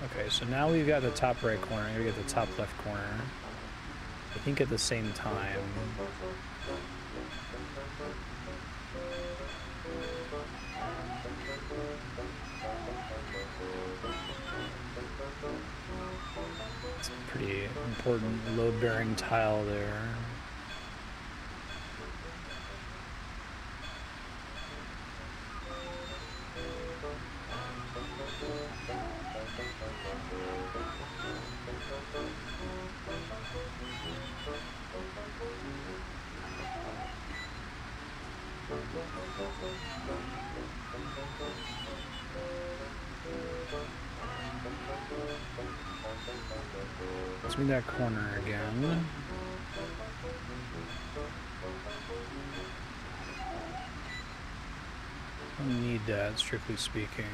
Okay, so now we've got the top right corner. I'm gonna get the top left corner. I think at the same time. It's a pretty important load-bearing tile there. Let's move that corner again. Don't need that, strictly speaking.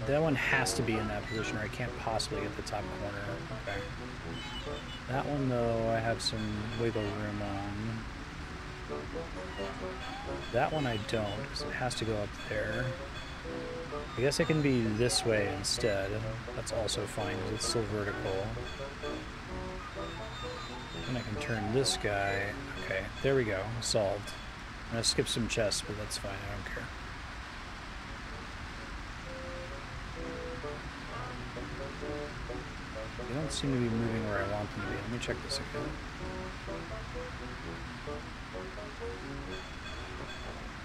That one has to be in that position, or I can't possibly get the top corner. Okay. That one, though, I have some wiggle room on. That one I don't, because it has to go up there. I guess it can be this way instead. That's also fine, because it's still vertical. And I can turn this guy. Okay, there we go. Solved. I'm going to skip some chests, but that's fine. I don't care. They don't seem to be moving where I want them to be. Let me check this again.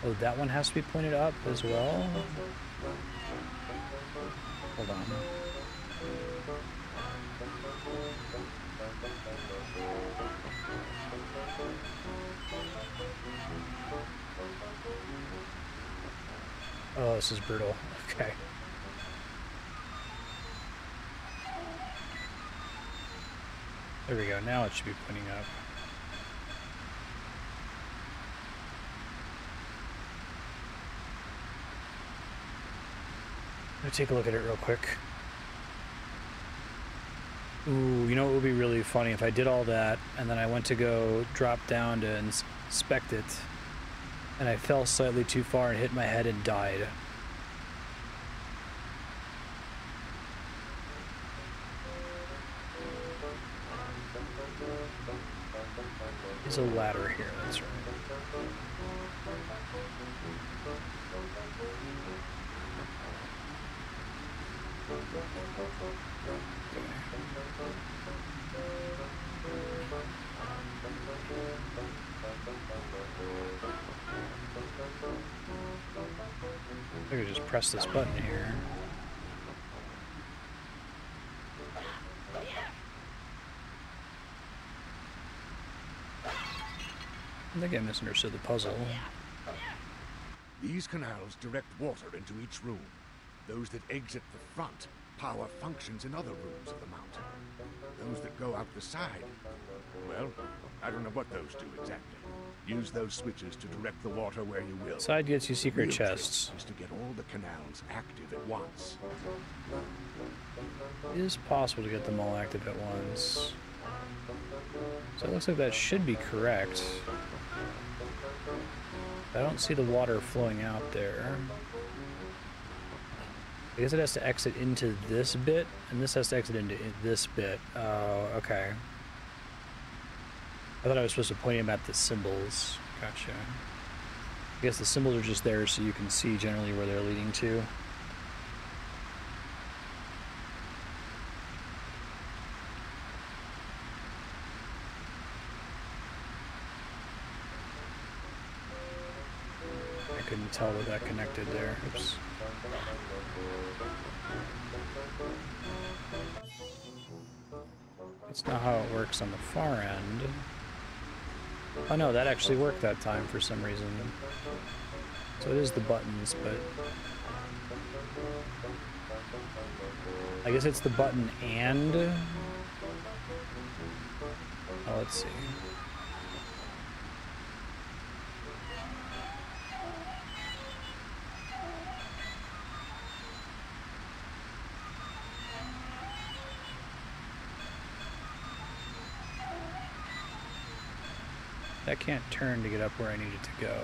Oh, that one has to be pointed up as well? Hold on. Oh, this is brutal. Okay. There we go, now it should be pointing up. I'm gonna take a look at it real quick. Ooh, you know what would be really funny if I did all that and then I went to go drop down to inspect it and I fell slightly too far and hit my head and died. There's a ladder here, that's right. I could just press this button here. I think I misunderstood the puzzle. These canals direct water into each room. Those that exit the front power functions in other rooms of the mountain. Those that go out the side, well, I don't know what those do exactly. Use those switches to direct the water where you will. Side gets you secret Real chests. trick is to get all the canals active at once. It is possible to get them all active at once. So it looks like that should be correct. I don't see the water flowing out there. I guess it has to exit into this bit, and this has to exit into this bit. Oh, okay. I thought I was supposed to point him at the symbols. Gotcha. I guess the symbols are just there so you can see generally where they're leading to. I couldn't tell that that connected there. Oops. That's not how it works on the far end. Oh no, that actually worked that time for some reason. So it is the buttons, but... I guess it's the button and... Oh, let's see. That can't turn to get up where I need it to go.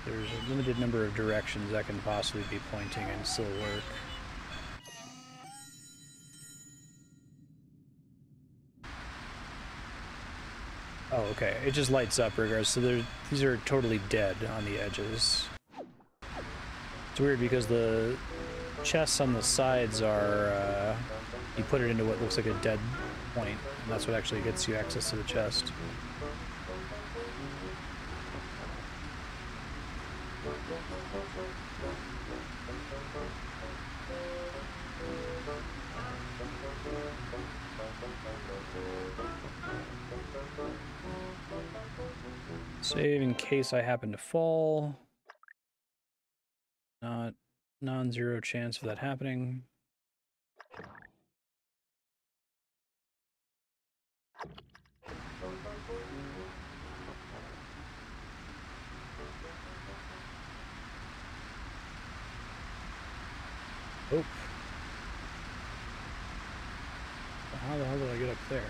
There's a limited number of directions that can possibly be pointing and still work. Oh, okay. It just lights up regardless. So these are totally dead on the edges. It's weird because the chests on the sides are, you put it into what looks like a dead point, and that's what actually gets you access to the chest. Save in case I happen to fall. Not non-zero chance of that happening. Oh. How the hell did I get up there?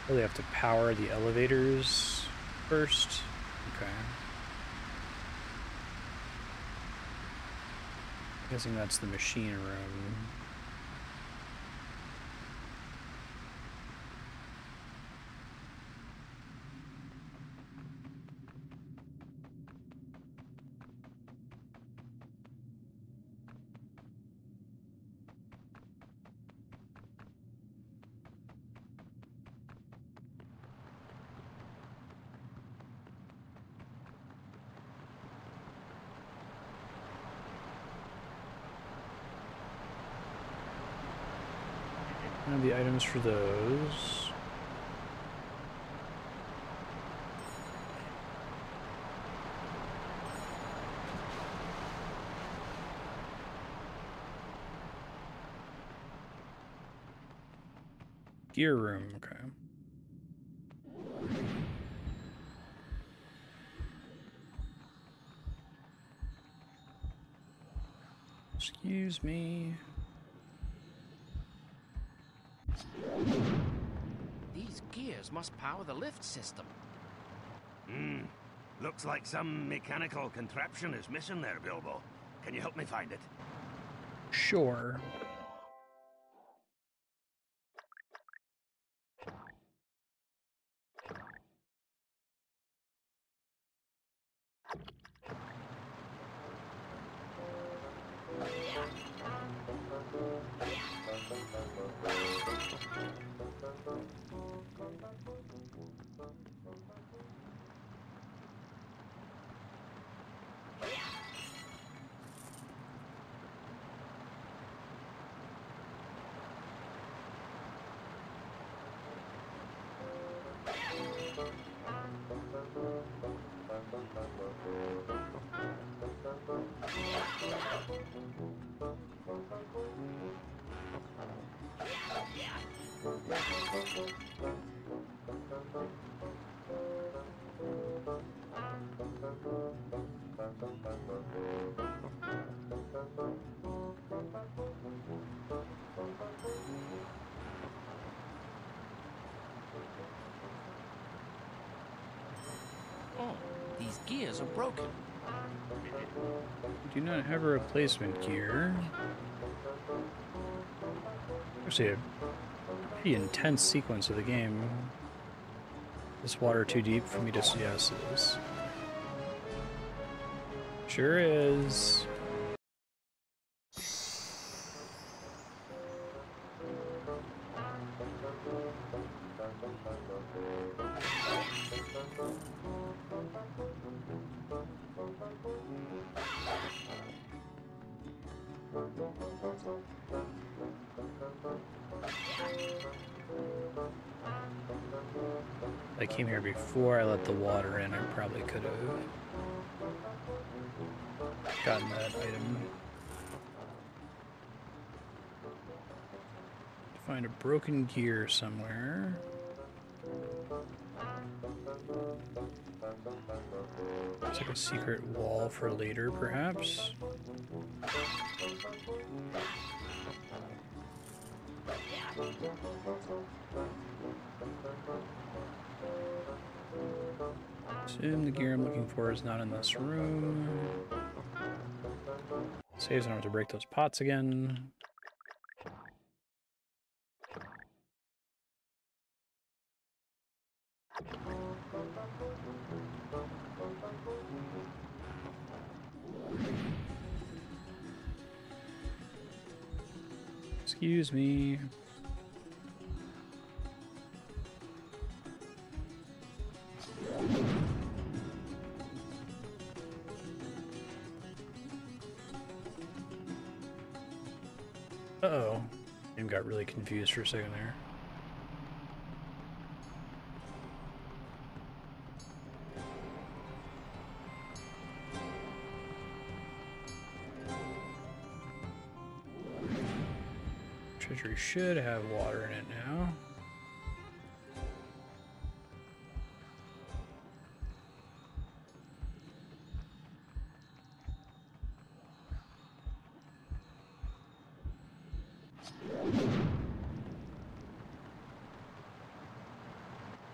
Really have to power the elevators first. Okay. Guessing that's the machine room. And the items for those. Gear room, okay. Excuse me. These gears must power the lift system. Looks like some mechanical contraption is missing there, Bilbo. Can you help me find it? Sure. Oh, these gears are broken. Do not have a replacement gear. Actually, a pretty intense sequence of the game. Is water too deep for me to see? Yes, it is. Sure is. I came here before I let the water in. I probably could have gotten that item. Find a broken gear somewhere. It's like a secret wall for later, perhaps. Assume the gear I'm looking for is not in this room. Saves, I don't have to break those pots again. Excuse me. Uh-oh. I got really confused for a second there. Treasury should have water in it now.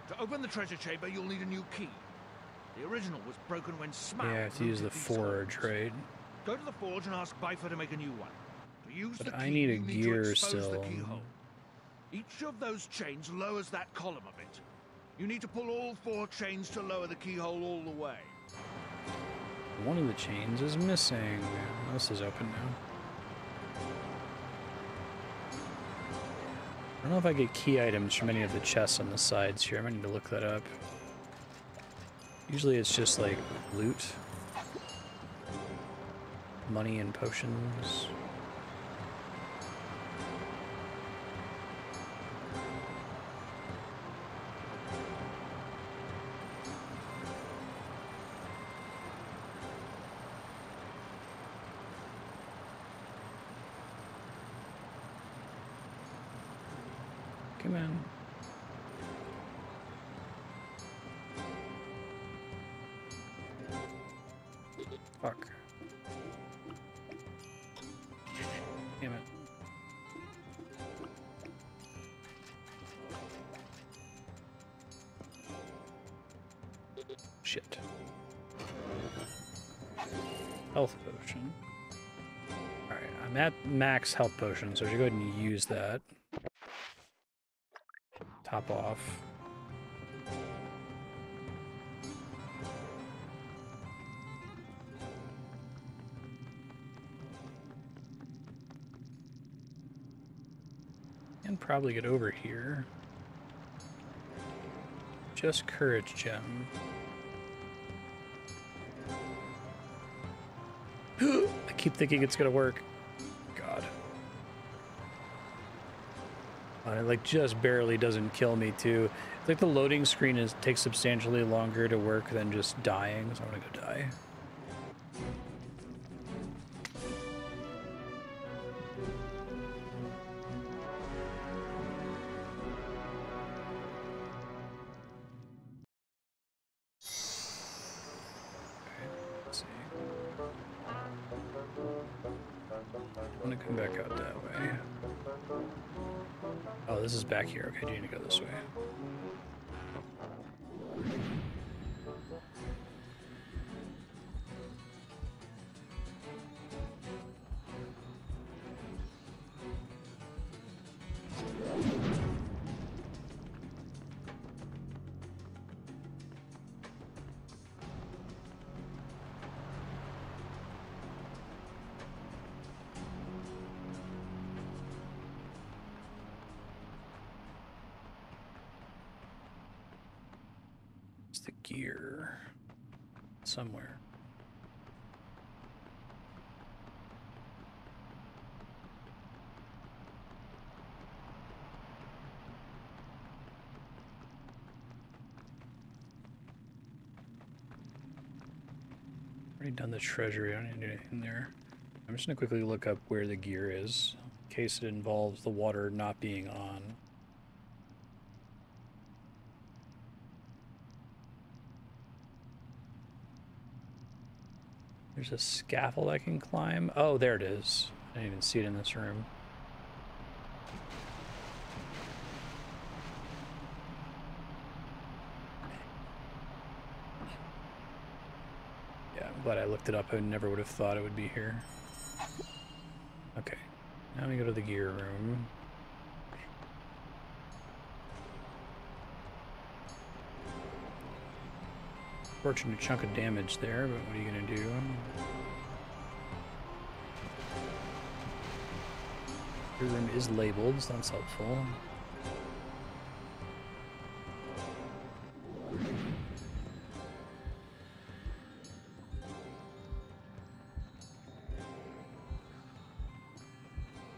To open the treasure chamber, you'll need a new key. The original was broken when Smaug. Yeah, I have to use the forge, right? Go to the forge and ask Bifur to make a new one. To use But the I key, need a you need gear to expose still. the keyhole. Each of those chains lowers that column a bit. You need to pull all 4 chains to lower the keyhole all the way. One of the chains is missing. This is open now. I don't know if I get key items from any of the chests on the sides here. I might need to look that up. Usually it's just like loot. Money and potions. Come on. Fuck. Damn it. Shit. Health potion. Alright, I'm at max health potion, so I should go ahead and use that. Top off. can probably get over here. Just courage gem. I keep thinking it's gonna work. God. It like just barely doesn't kill me too. It's like the loading screen takes substantially longer to work than just dying, so I'm gonna go die. Come back out that way. Oh, this is back here. Okay, you need to go this way. The gear somewhere. Already done the treasury. I don't need to do anything there. I'm just gonna quickly look up where the gear is in case it involves the water not being on. There's a scaffold I can climb. Oh, there it is. I didn't even see it in this room. Yeah, I'm glad I looked it up. I never would have thought it would be here. Okay, now we go to the gear room. Fortunate chunk of damage there, but what are you gonna do? The room is labeled, so that's helpful.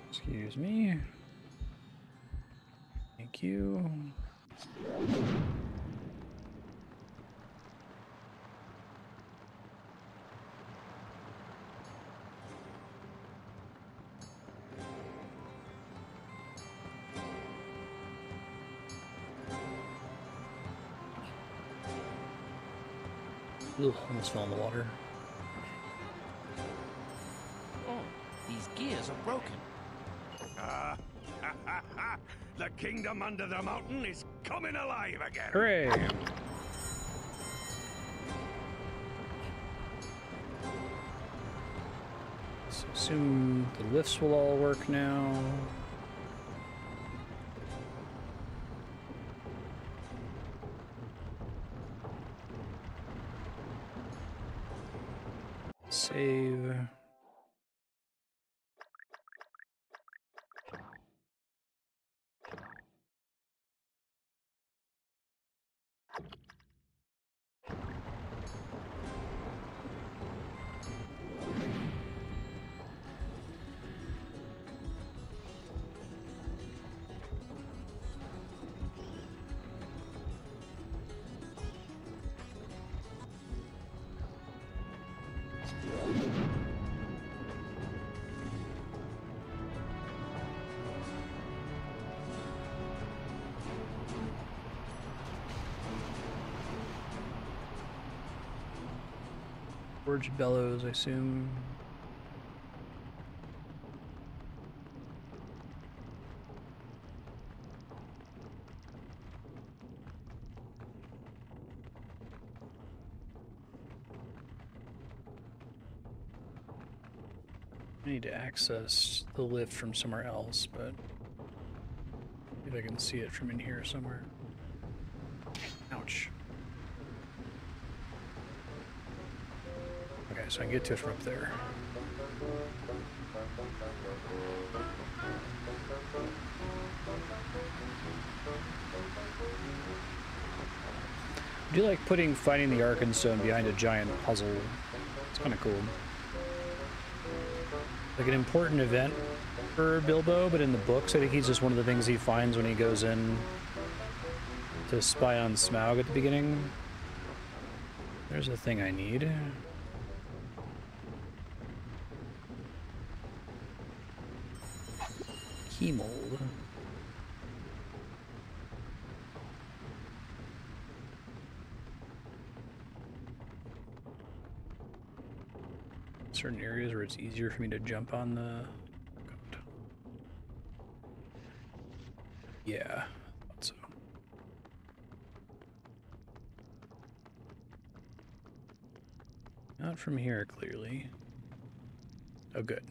Excuse me. Thank you. Ugh, almost fell in the water. Oh, these gears are broken. The kingdom under the mountain is coming alive again. Hooray! So assume the lifts will all work now. Save. Forge bellows, I assume. I need to access the lift from somewhere else, but maybe I can see it from in here somewhere. Ouch. Okay, so I can get to it from up there. I do like finding the Arkenstone behind a giant puzzle. It's kind of cool. Like an important event for Bilbo, but in the books, I think he's just one of the things he finds when he goes in to spy on Smaug at the beginning. There's a thing I need. Key mold. Certain areas where it's easier for me to jump on the... God. Yeah, I thought so. Not from here, clearly. Oh, good.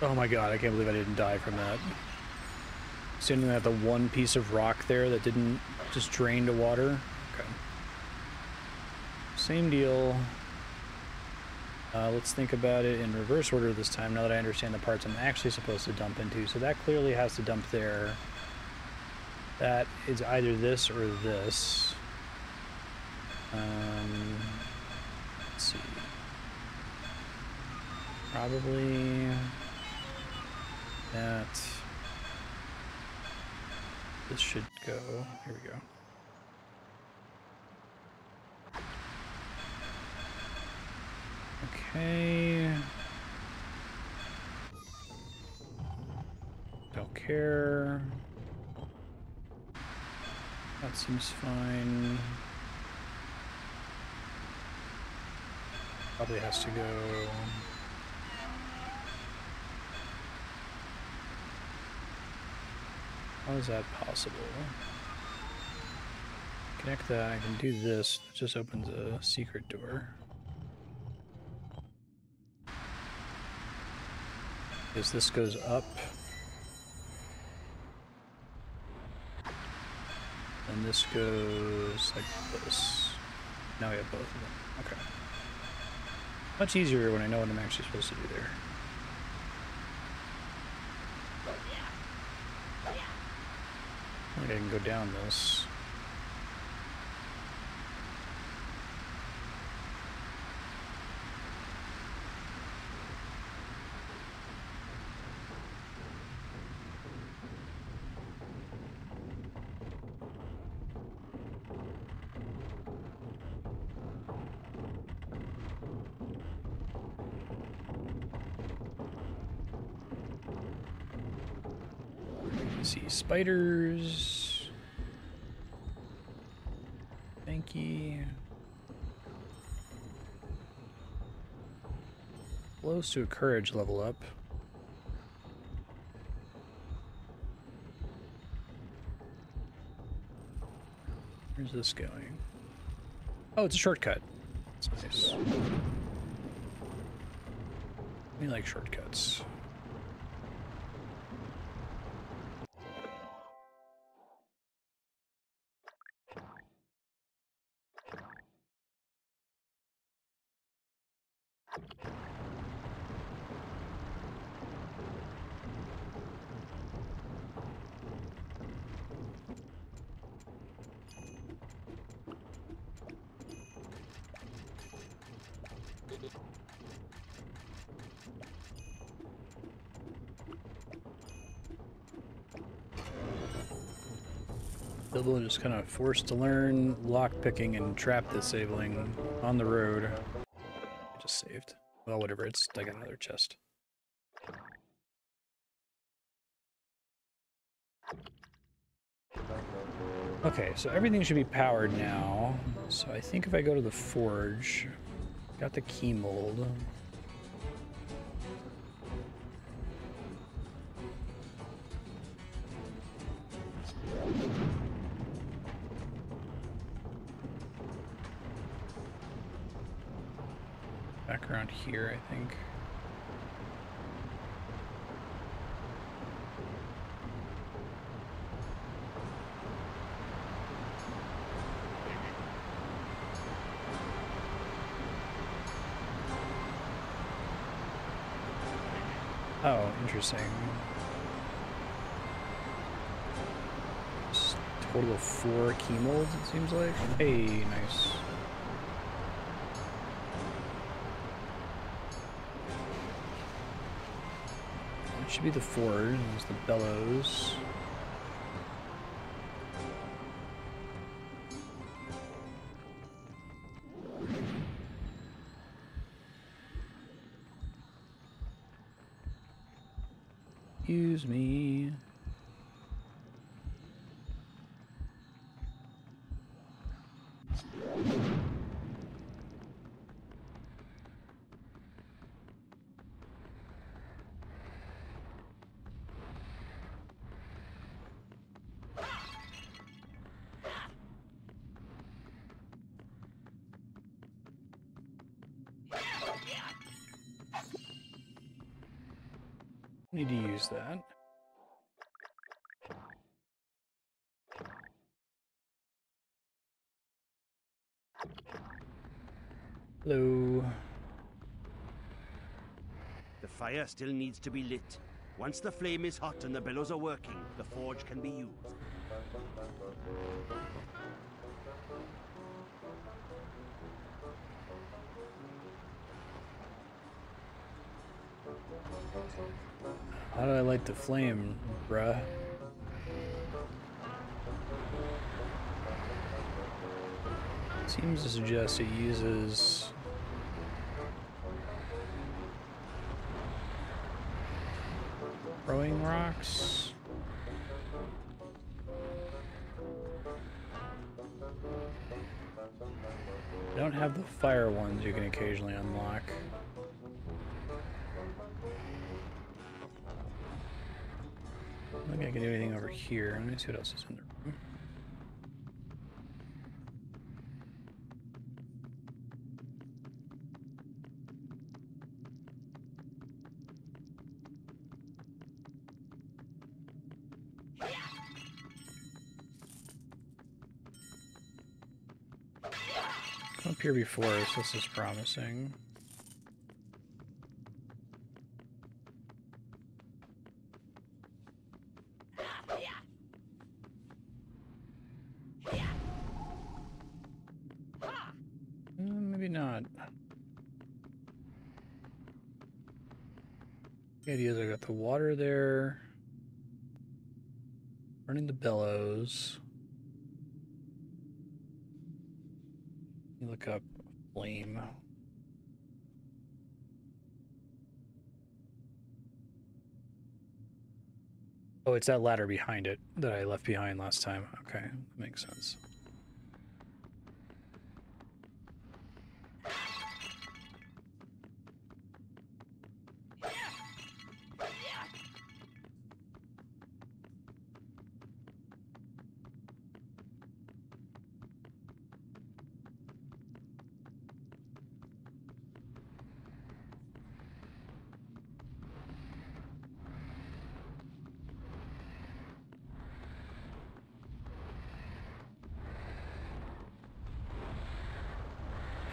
Oh my god, I can't believe I didn't die from that. Standing at the one piece of rock there that didn't just drain to water. Okay. Same deal. Let's think about it in reverse order this time, now that I understand the parts I'm actually supposed to dump into. So that clearly has to dump there. That is either this or this. Let's see. Probably that. This should go. Here we go. Okay. Don't care. That seems fine. Probably has to go. How is that possible? Connect that, I can do this. It just opens a secret door. Because this goes up. And this goes like this. Now we have both of them. Okay. Much easier when I know what I'm actually supposed to do there. I think I can go down this. See spiders. Thank you. Close to a courage level up. Where's this going? Oh, it's a shortcut. That's nice. We like shortcuts. Bilbo just kind of forced to learn lockpicking and trap disabling on the road. I just saved. Well, whatever, it's like another chest. Okay, so everything should be powered now. So I think if I go to the forge, got the key mold. Back around here, I think. Oh, interesting. Total of 4 key molds, it seems like. Hey, nice. It should be the forge. There's the bellows. Excuse me. Need to use that. Hello. The fire still needs to be lit. Once the flame is hot and the bellows are working, the forge can be used. How do I light the flame, bruh? Seems to suggest it uses throwing rocks. I don't have the fire ones you can occasionally unlock. I don't think I can do anything over here. Let me see what else is in the room. Come up here before, so this is promising. Maybe not. The idea is I got the water there. Running the bellows. You look up flame. Oh, it's that ladder behind it that I left behind last time. Okay, that makes sense.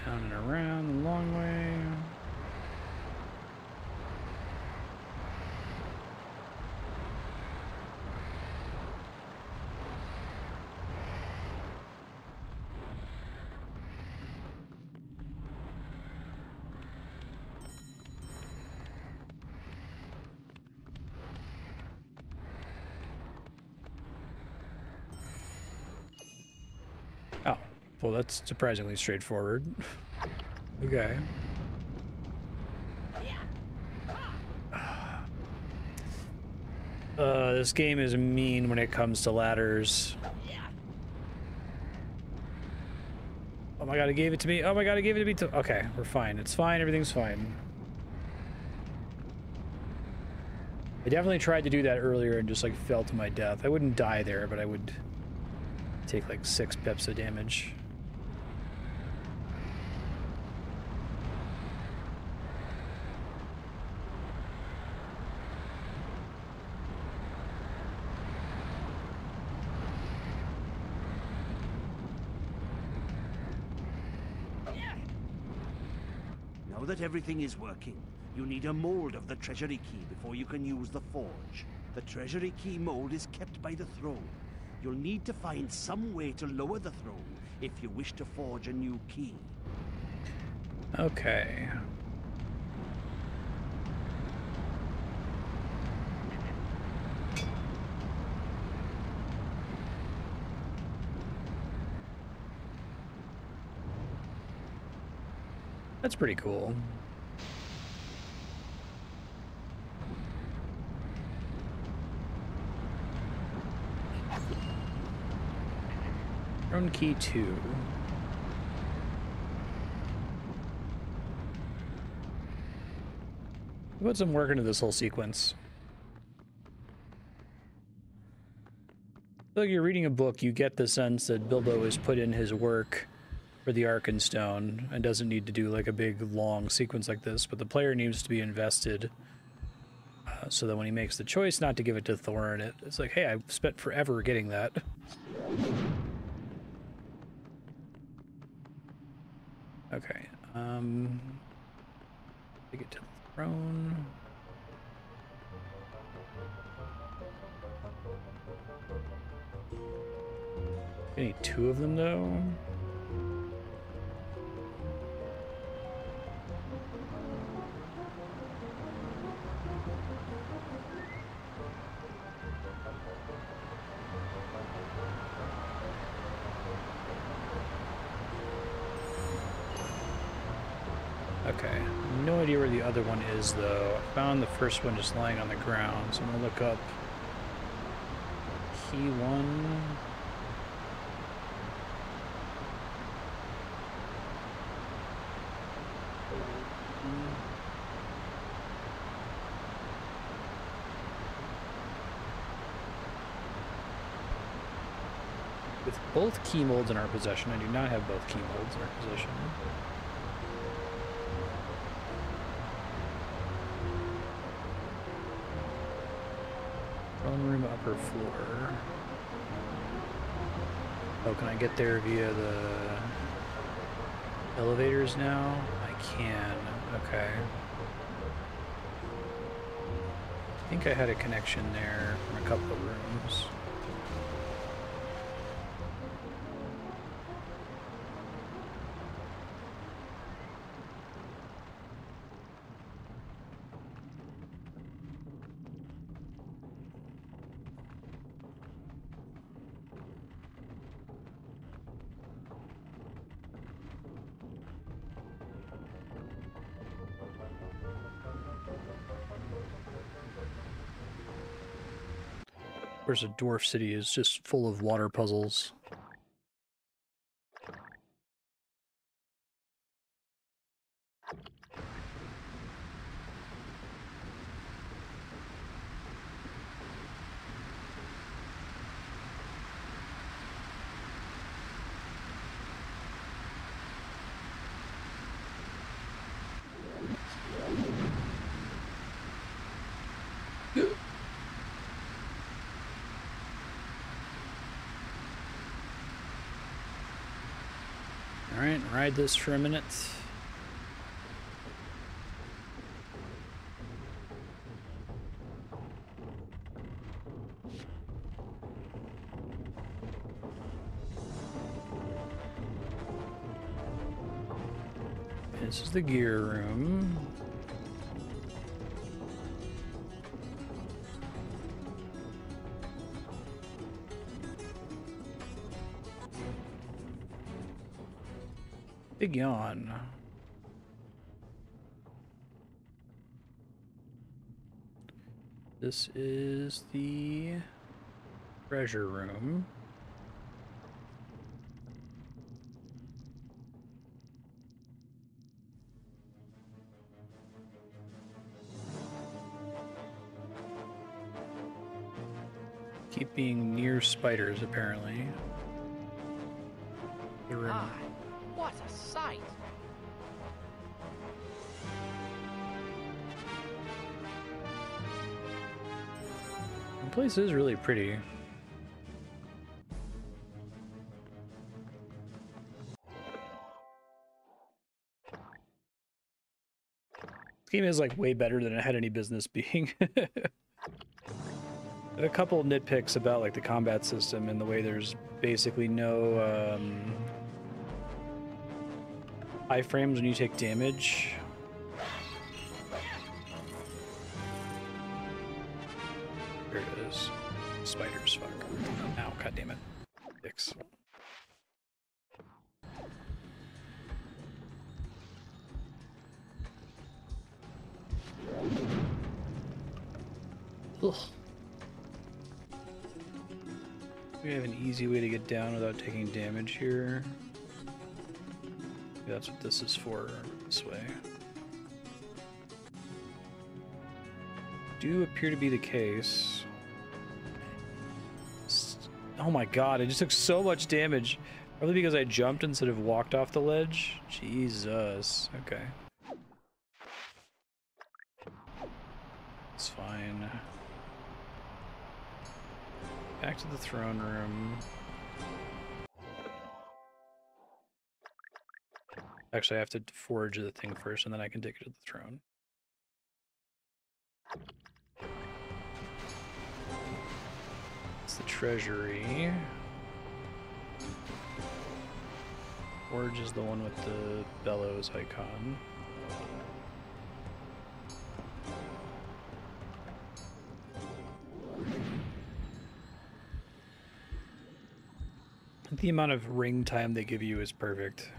Down and around the long way. Oh, well, that's surprisingly straightforward. Okay. This game is mean when it comes to ladders. Oh my god, it gave it to me. Oh my god, it gave it to me too. Okay, we're fine. It's fine. Everything's fine. I definitely tried to do that earlier and just like fell to my death. I wouldn't die there, but I would take like 6 pips of damage. that everything is working, you need a mold of the treasury key before you can use the forge. The treasury key mold is kept by the throne. You'll need to find some way to lower the throne if you wish to forge a new key. Okay. That's pretty cool. Throne key 2. Put some work into this whole sequence. Like you're reading a book, you get the sense that Bilbo has put in his work for the Arkenstone and doesn't need to do like a big long sequence like this, but the player needs to be invested so that when he makes the choice not to give it to Thorin, it's like, hey, I've spent forever getting that. Okay, take it to the throne. I need 2 of them though. Okay, no idea where the other one is though. I found the first one just lying on the ground, so I'm gonna look up key 1. With both key molds in our possession, I do not have both key molds in our possession. Throne room, upper floor. Oh, can I get there via the elevators now? I can. Okay. I think I had a connection there from a couple of rooms. Of course, a dwarf city is just full of water puzzles. Alright, ride this for a minute. This is the gear room. Big yawn. This is the treasure room. Keep being near spiders, apparently. The room. Ah, what a sight! The place is really pretty. game is like way better than it had any business being. A couple of nitpicks about like the combat system and the way there's basically no iframes when you take damage. There it is. Spiders, fuck. Ow, god damn it. Dicks. Ugh. We have an easy way to get down without taking damage here. That's what this is for, this way. Do appear to be the case. Oh my god, I just took so much damage. Probably because I jumped instead of walked off the ledge. Jesus. Okay. It's fine. Back to the throne room. Actually, I have to forge the thing first, and then I can take it to the throne. It's the treasury. Forge is the one with the bellows icon. The amount of ring time they give you is perfect.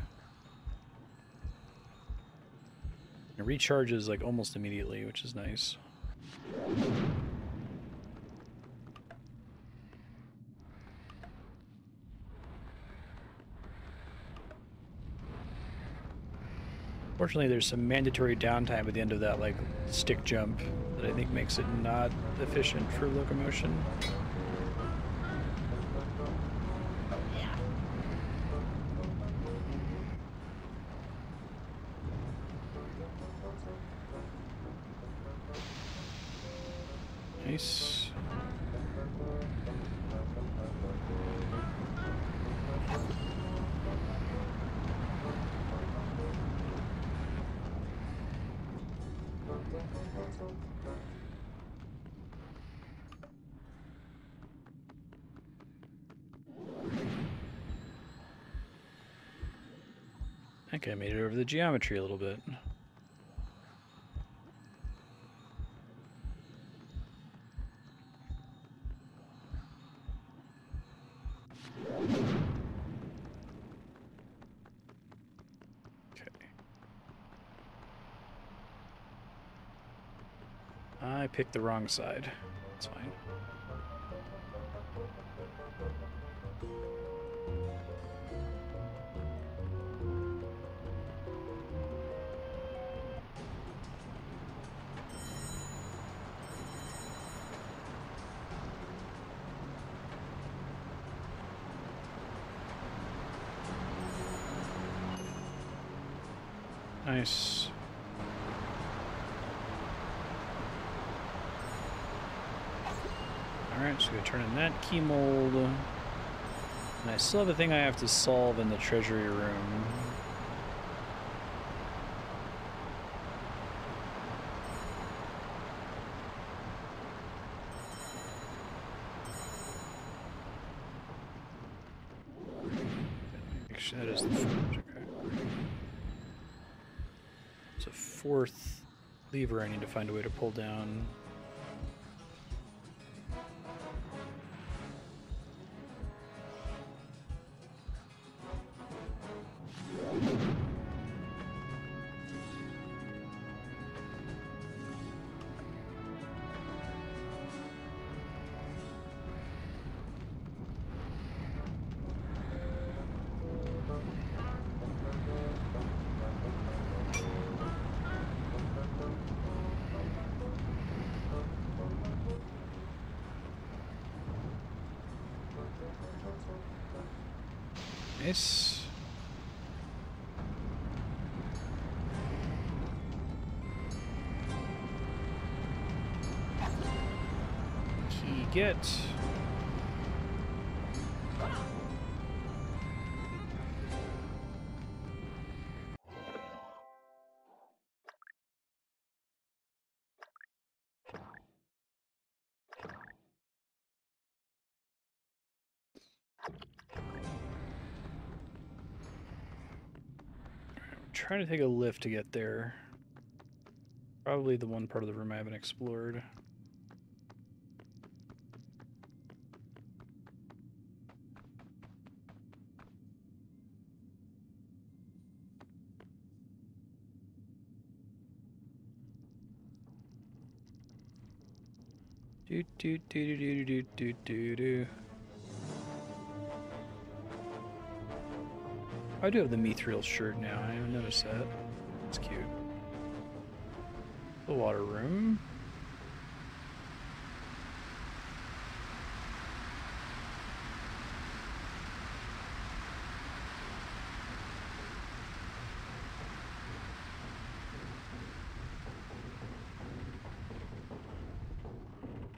It recharges like almost immediately, which is nice. Fortunately, there's some mandatory downtime at the end of that like stick jump that I think makes it not efficient for locomotion. Nice. I think I made it over the geometry a little bit. I picked the wrong side. It's fine. Nice. Alright, so we turn in that key mold. And I still have a thing I have to solve in the treasury room. Make sure that is the forge. Okay. It's a fourth lever I need to find a way to pull down. Nice. Key get. trying to take a lift to get there. Probably the one part of the room I haven't explored. Do do do do do do do do. I do have the Mithril shirt now. I didn't notice that. It's cute. The water room.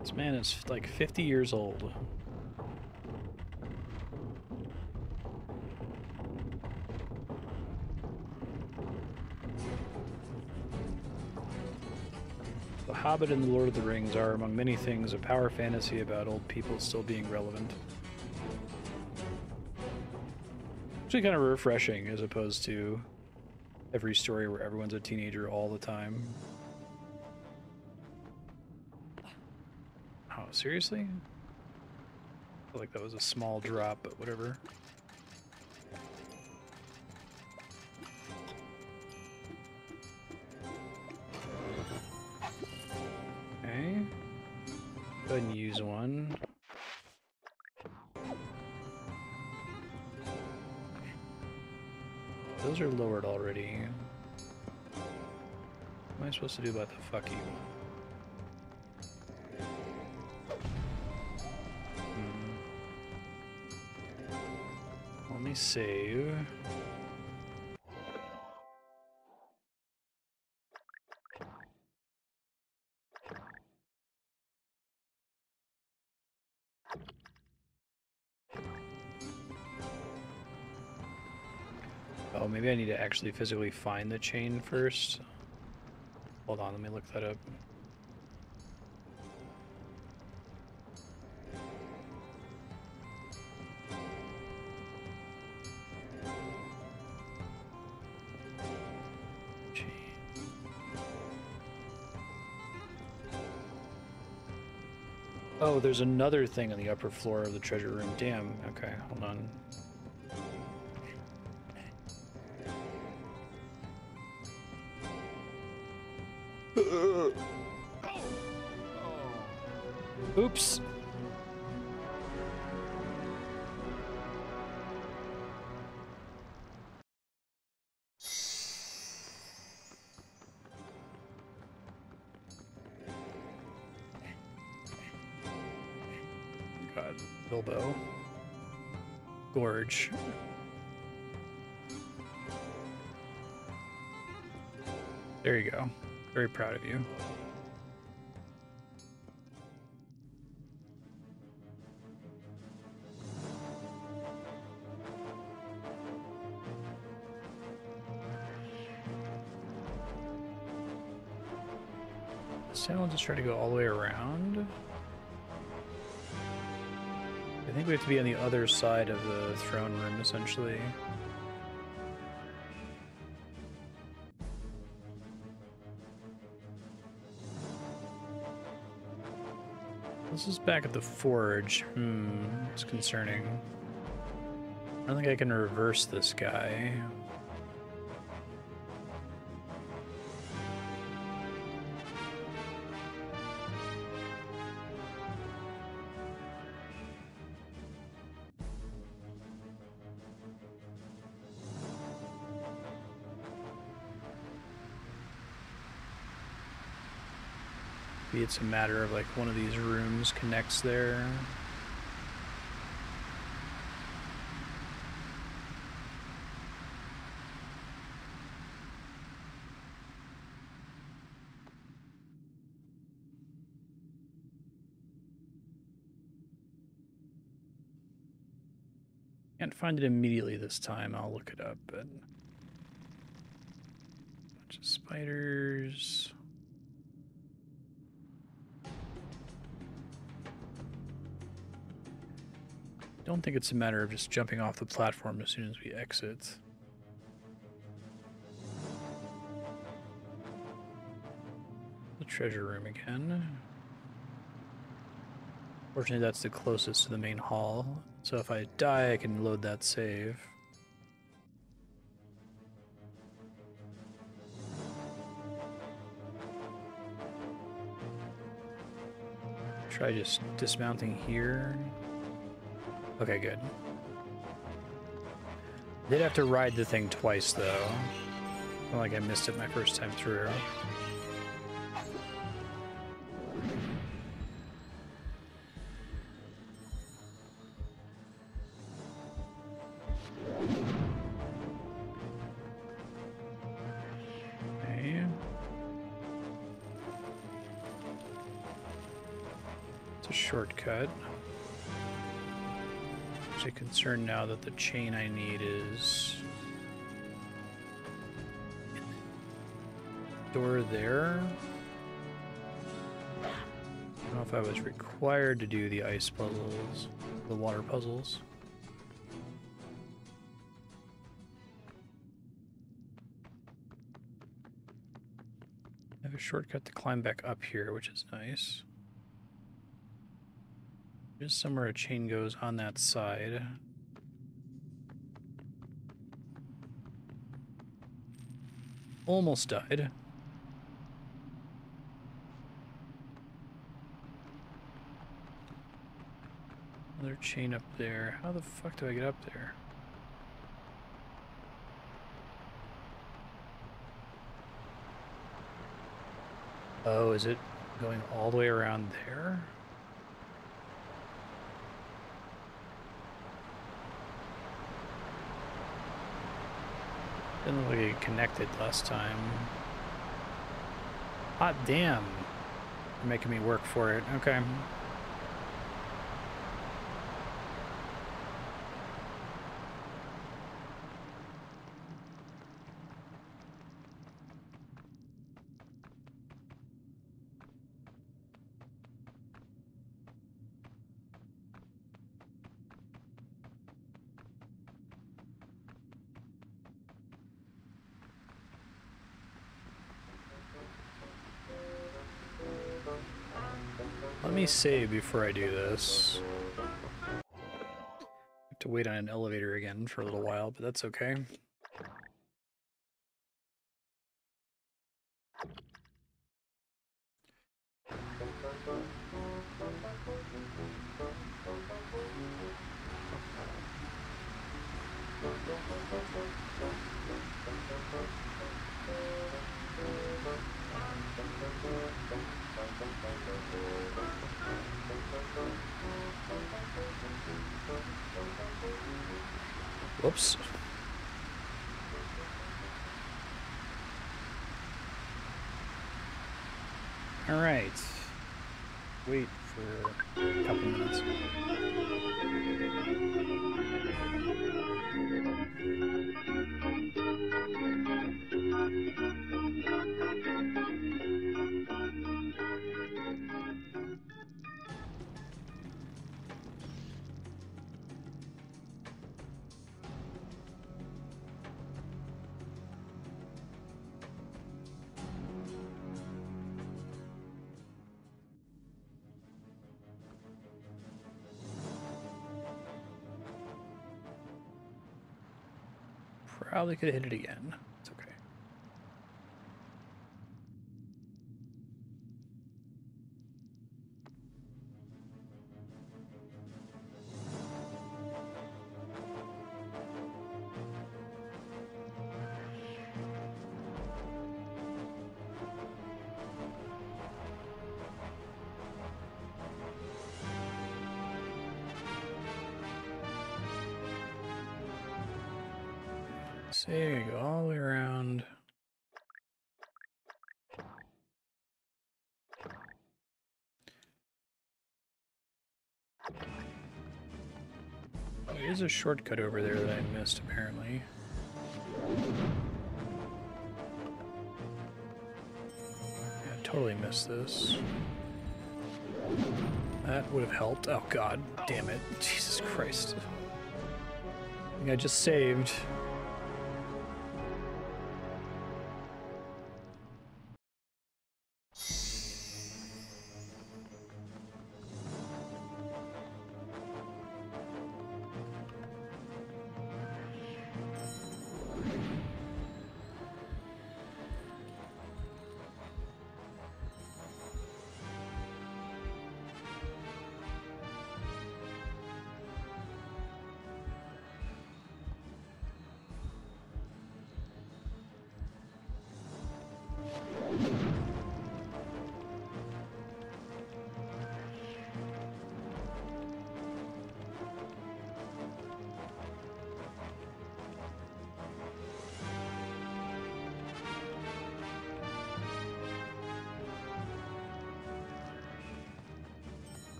This man is like 50 years old. The Hobbit and the Lord of the Rings are, among many things, a power fantasy about old people still being relevant. Actually kind of refreshing as opposed to every story where everyone's a teenager all the time. Oh, seriously? I feel like that was a small drop, but whatever. Okay. Go ahead and use one. Those are lowered already. What am I supposed to do about the fuck you? Let me save. Oh, maybe I need to actually physically find the chain first. Hold on, let me look that up. Oh, there's another thing on the upper floor of the treasure room. Damn. Okay, hold on. Oops. God, Bilbo. Gorge. There you go. Very proud of you. So I'll just try to go all the way around. I think we have to be on the other side of the throne room, essentially. This is back at the forge. It's concerning. I don't think I can reverse this guy. Maybe it's a matter of like one of these rooms connects there. Can't find it immediately this time. I'll look it up, but bunch of spiders. Don't think it's a matter of just jumping off the platform as soon as we exit. The treasure room again. Fortunately, that's the closest to the main hall, so if I die, I can load that save. Try just dismounting here. Okay, good. Did have to ride the thing twice, though. Not like I missed it my first time through. Okay. It's a shortcut. I'm concerned now that the chain I need is door there. I don't know if I was required to do the ice puzzles, the water puzzles. I have a shortcut to climb back up here, which is nice. There's somewhere a chain goes on that side. Almost died. Another chain up there. How the fuck do I get up there? Oh, is it going all the way around there? Didn't look like it connected last time. Hot damn. You're making me work for it. Okay. Let me save before I do this. I have to wait on an elevator again for a little while, but that's okay. Whoops. All right. Wait for a couple minutes. Probably could have hit it again. It's okay. Say I go all the way around. There is a shortcut over there that I missed, apparently. Yeah, I totally missed this. That would have helped. Oh god, damn it. Jesus Christ. I think I just saved.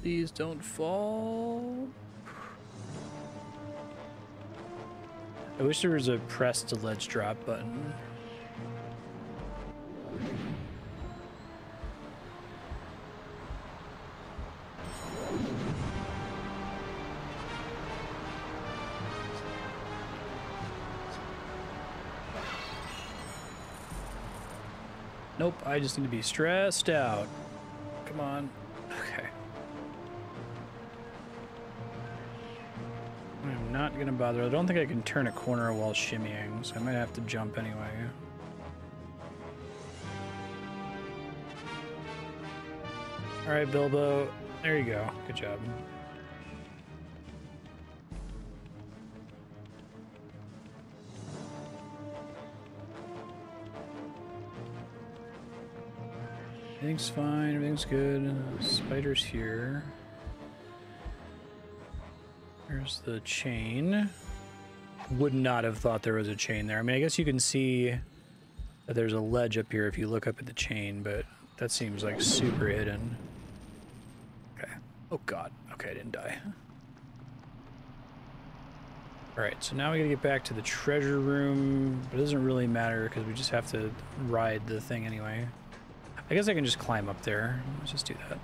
Please don't fall. I wish there was a press to ledge drop button. Nope, I just need to be stressed out. Come on. Okay. I'm not gonna bother. I don't think I can turn a corner while shimmying, so I might have to jump anyway. Alright, Bilbo. There you go. Good job. Everything's fine, everything's good. Spider's here. There's the chain. Would not have thought there was a chain there. I mean, I guess you can see that there's a ledge up here if you look up at the chain, but that seems like super hidden. Okay. Oh god. Okay, I didn't die. Alright, so now we gotta get back to the treasure room, but it doesn't really matter because we just have to ride the thing anyway. I guess I can just climb up there. Let's just do that.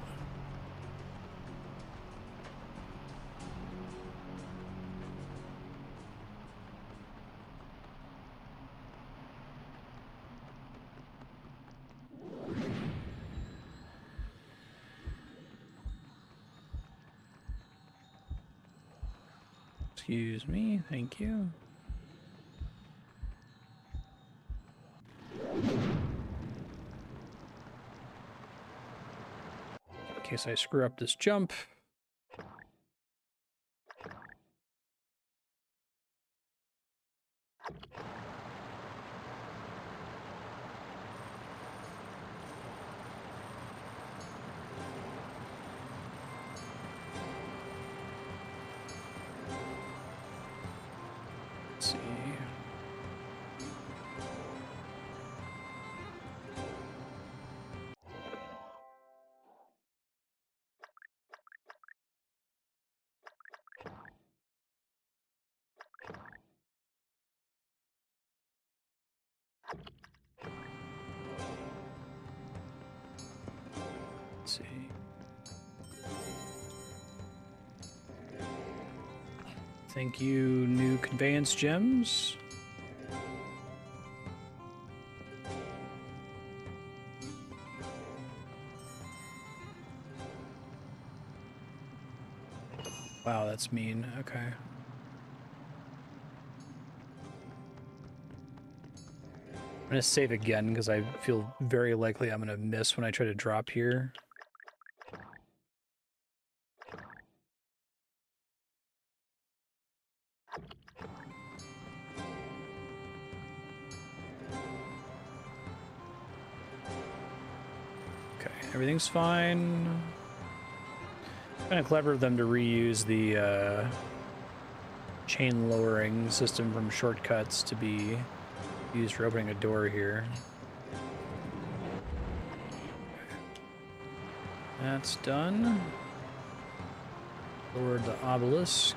Excuse me, thank you. In case I screw up this jump. Let's see. Let's see. Thank you, new conveyance gems. Wow, that's mean. Okay. I'm gonna save again because I feel very likely I'm gonna miss when I try to drop here. Okay, everything's fine. Kind of clever of them to reuse the chain lowering system from shortcuts to be used for opening a door here. That's done. Lowered the obelisk.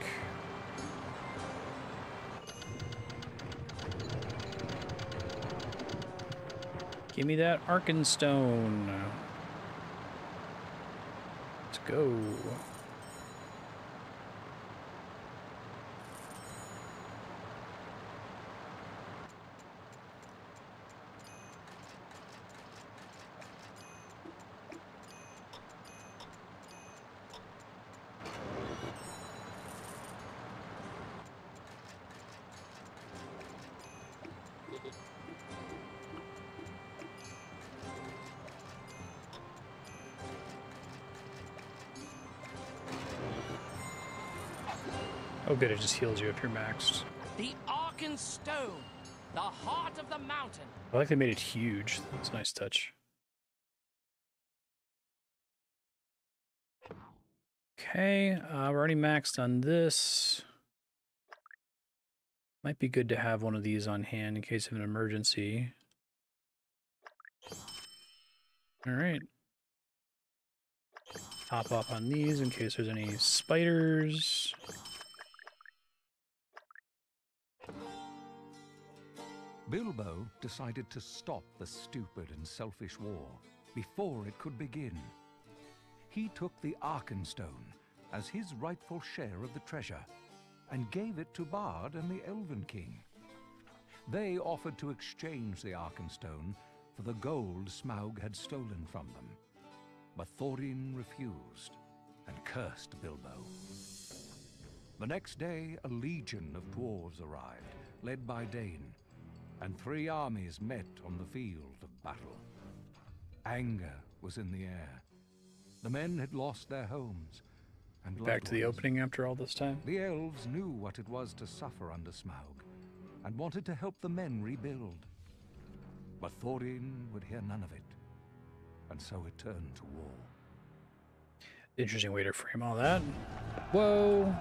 Give me that Arkenstone. Let's go. Oh good, it just heals you if you're maxed. The Arkenstone, the heart of the mountain. I like they made it huge. That's a nice touch. Okay, we're already maxed on this. Might be good to have one of these on hand in case of an emergency. All right. Hop up on these in case there's any spiders. Bilbo decided to stop the stupid and selfish war before it could begin. He took the Arkenstone as his rightful share of the treasure and gave it to Bard and the Elven King. They offered to exchange the Arkenstone for the gold Smaug had stolen from them, but Thorin refused and cursed Bilbo. The next day, a legion of dwarves arrived, led by Dane, and 3 armies met on the field of battle. Anger was in the air. The men had lost their homes, and Back to the opening after all this time. The elves knew what it was to suffer under Smaug, and wanted to help the men rebuild. But Thorin would hear none of it, and so it turned to war. Interesting way to frame all that. Whoa!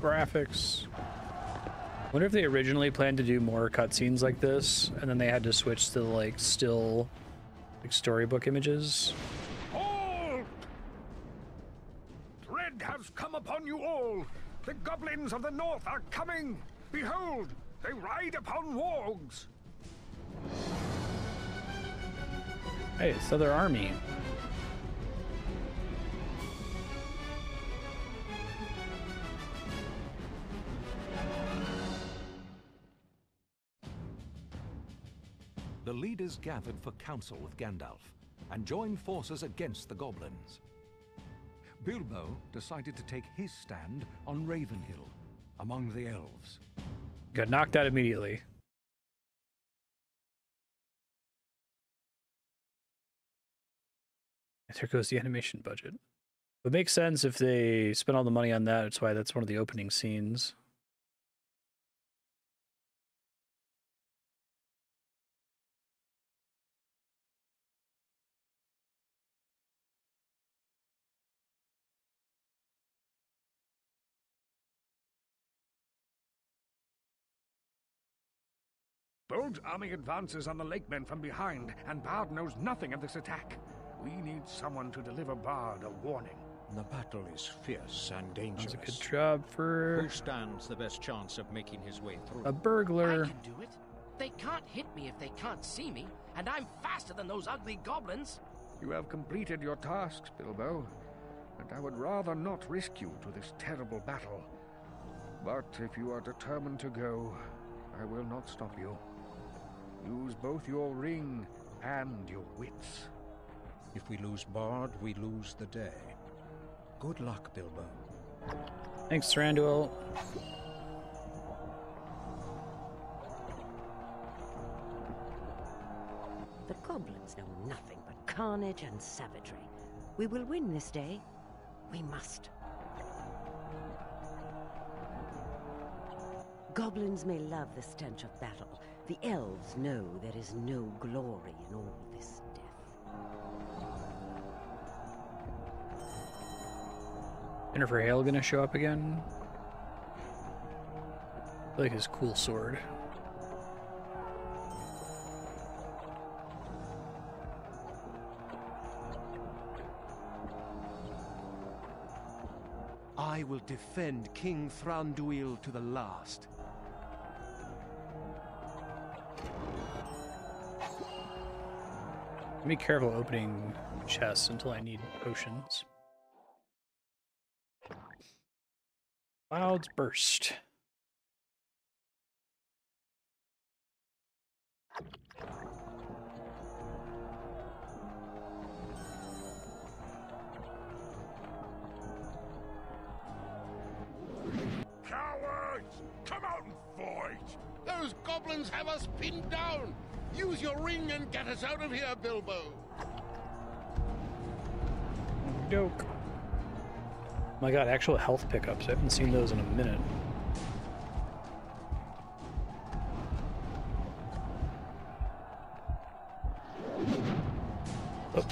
Graphics. Wonder if they originally planned to do more cutscenes like this, and then they had to switch to like still like storybook images. Halt! Dread has come upon you all! The goblins of the north are coming! Behold, they ride upon wargs! Hey, it's the other army. The leaders gathered for council with Gandalf and joined forces against the goblins. Bilbo decided to take his stand on Ravenhill, among the elves. Got knocked out immediately. There goes the animation budget. It makes sense if they spent all the money on that. That's why that's one of the opening scenes. Bold's army advances on the Lakemen from behind, and Bard knows nothing of this attack. We need someone to deliver Bard a warning. The battle is fierce and dangerous. That's a good job for Who stands the best chance of making his way through? a burglar. I can do it. They can't hit me if they can't see me, and I'm faster than those ugly goblins. You have completed your tasks, Bilbo, and I would rather not risk you to this terrible battle. But if you are determined to go, I will not stop you. Use both your ring and your wits. If we lose Bard, we lose the day. Good luck, Bilbo. Thanks, Thranduil. The goblins know nothing but carnage and savagery. We will win this day. We must. Goblins may love the stench of battle. The elves know there is no glory in all this death. Jennifer Hale gonna show up again? I like his cool sword. I will defend King Thranduil to the last. Be careful opening chests until I need potions. Clouds burst. Cowards! Come out and fight! Those goblins have us pinned down! Use your ring and get us out of here, Bilbo! Doke. My god, actual health pickups. I haven't seen those in a minute. Oh.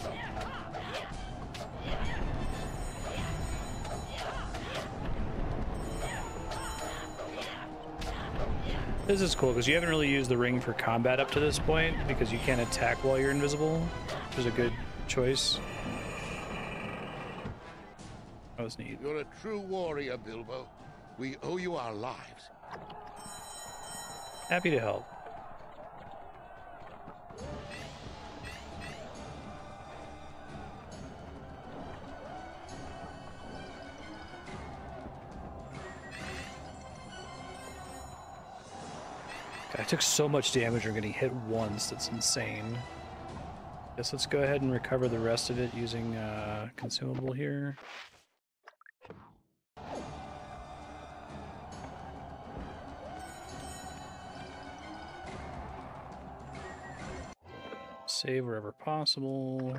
This is cool because you haven't really used the ring for combat up to this point because you can't attack while you're invisible, which is a good choice. was neat. You're a true warrior, Bilbo. We owe you our lives. Happy to help. God, I took so much damage from getting hit once. That's insane. Guess let's go ahead and recover the rest of it using consumable here. Save wherever possible.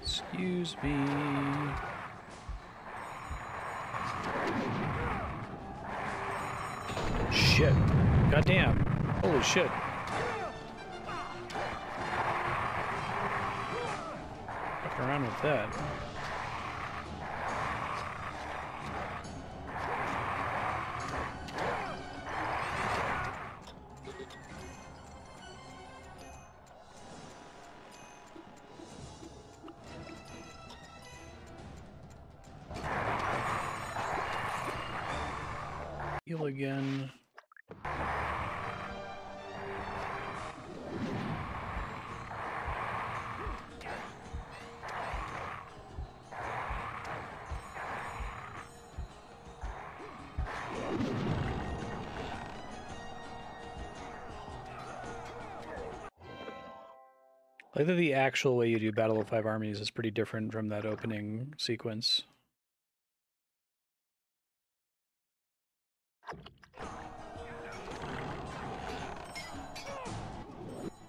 Excuse me. Shit. Goddamn. Holy shit. Fuck around with that. Heal again. I think the actual way you do Battle of Five Armies is pretty different from that opening sequence.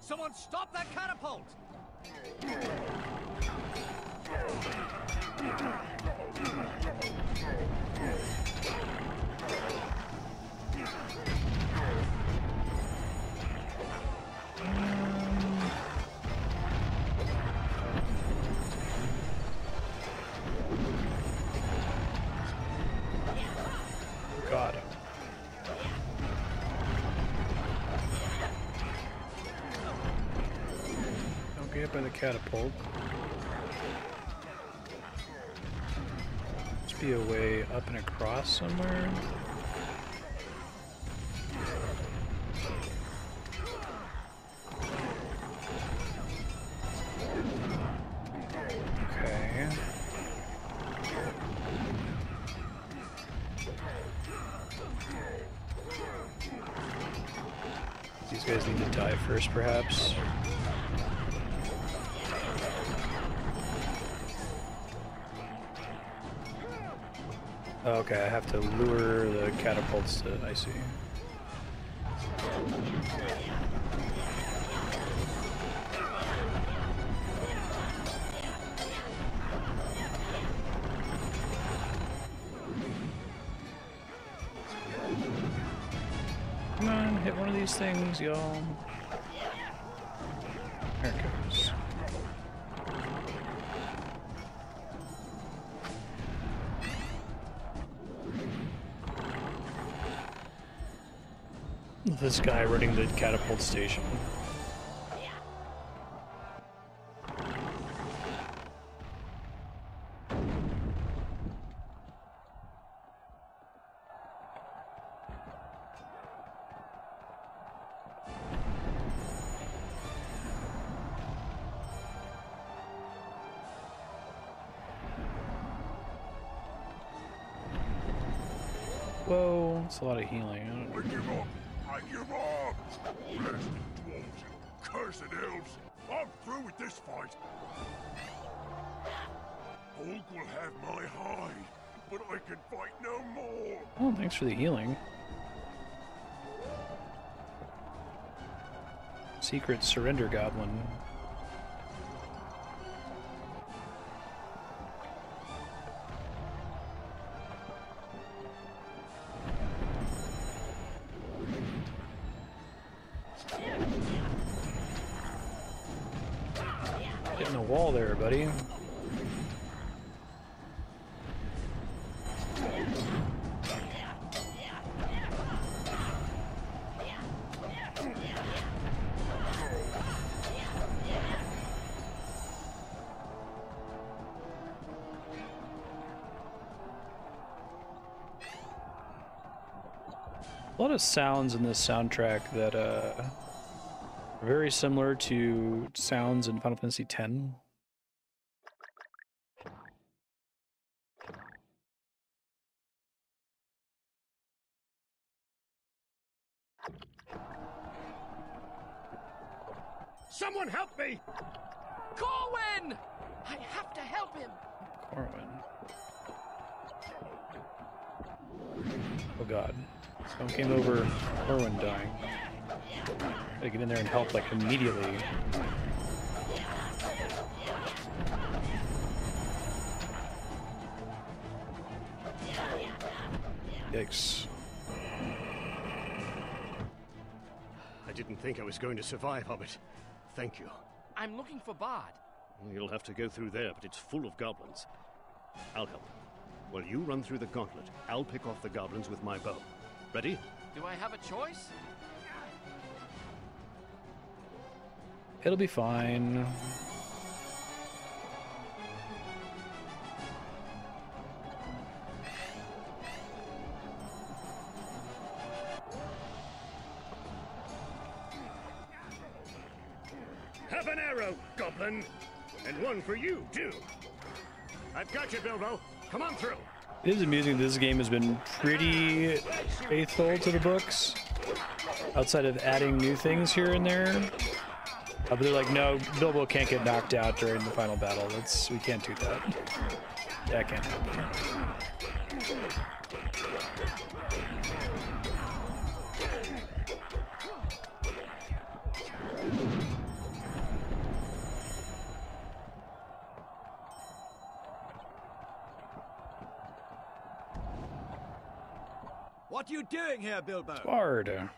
Someone stop that catapult! God. Don't get hit by the catapult. Must be a way up and across somewhere. Okay. These guys need to die first, perhaps. Okay, I have to lure the catapults to... I see. Come on, hit one of these things, y'all. There it goes. This guy running the catapult station. Whoa, that's a lot of healing. I don't know. I give up! Blasted dwarves and cursed elves! I'm through with this fight! Folk will have my hide, but I can fight no more! Oh, thanks for the healing. Secret surrender goblin. Getting a wall there, buddy. A lot of sounds in this soundtrack that are very similar to sounds in Final Fantasy X. Someone help me! Corwin! I have to help him. Corwin. Oh god. Someone came over. Corwin dying. Gotta get in there and help like immediately. Yikes. I didn't think I was going to survive, Hobbit. Thank you. I'm looking for Bard. You'll have to go through there, but it's full of goblins. I'll help. While you run through the gauntlet, I'll pick off the goblins with my bow. Ready? Do I have a choice? It'll be fine. Have an arrow, goblin! And one for you, too! I've got you, Bilbo! Come on through! It is amusing this game has been pretty faithful to the books, outside of adding new things here and there. But they're like, no, Bilbo can't get knocked out during the final battle. We can't do that. That can't happen. What are you doing here, Bilbo? Bard.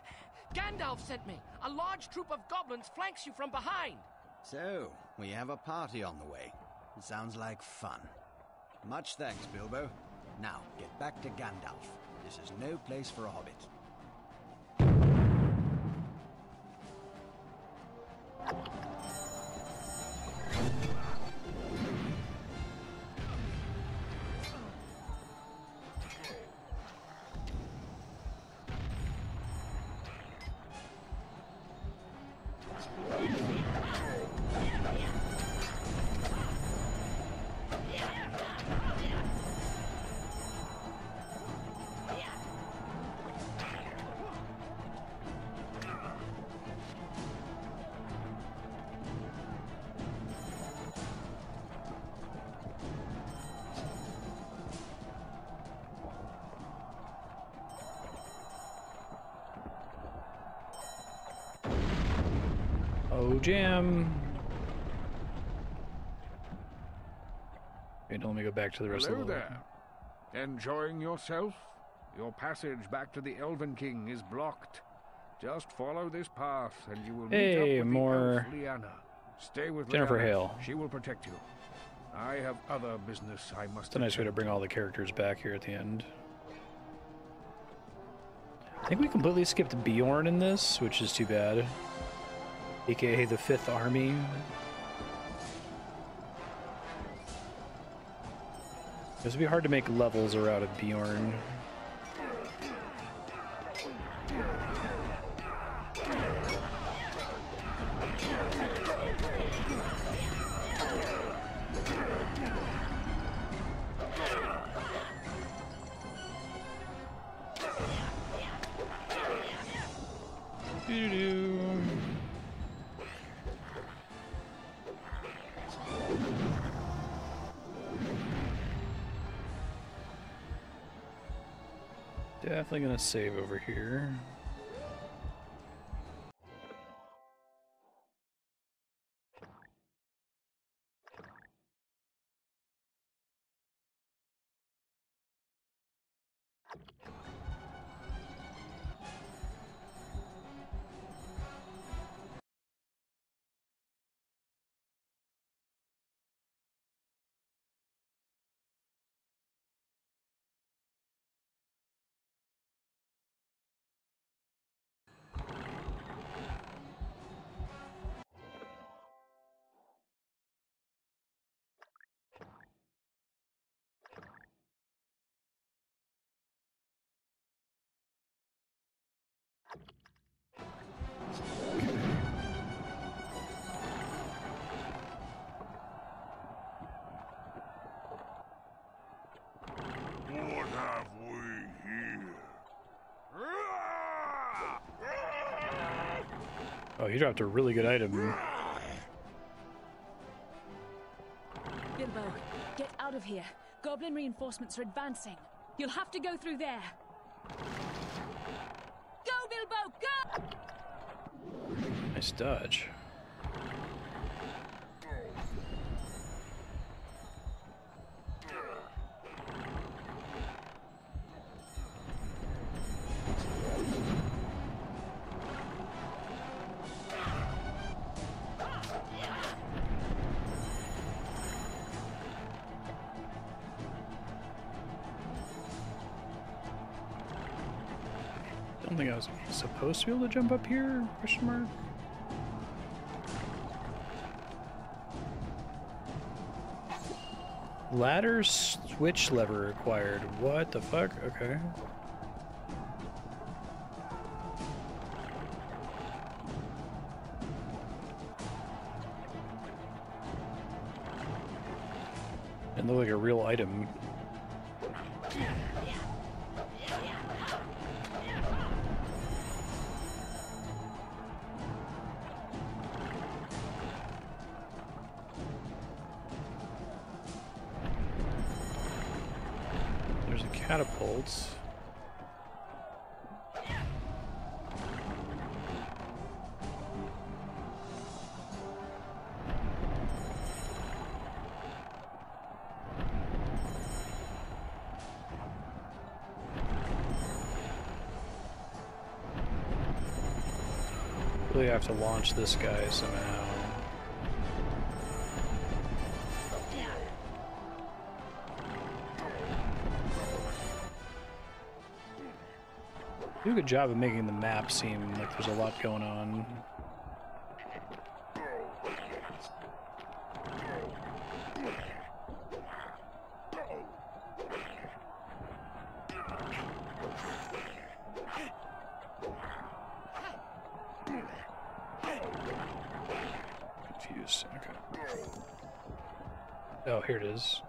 Gandalf sent me. A large troop of goblins flanks you from behind. So, we have a party on the way. Sounds like fun. Much thanks, Bilbo. Now, get back to Gandalf. This is no place for a hobbit. Oh, jam. Okay, let me go back to the rest Hello of the there. Enjoying yourself? Your passage back to the Elven King is blocked. Just follow this path and you will meet up with more the elf Lyanna. Stay with Jennifer Lyanna. Hale. She will protect you. I have other business I must It's a nice way to bring all the characters back here at the end. I think we completely skipped Bjorn in this, which is too bad. AKA the 5th Army. This would be hard to make levels out of Bjorn. Doo-doo-doo. Definitely gonna save over here. Oh, you dropped a really good item. Bilbo, get out of here. Goblin reinforcements are advancing. You'll have to go through there. Go, Bilbo, go! Nice dodge. I don't think I was supposed to be able to jump up here? Question mark. Ladder switch lever required. What the fuck? Okay. It looked like a real item. There's a catapult. Really have to launch this guy somehow. Do a good job of making the map seem like there's a lot going on. Confused. Okay. Oh, here it is.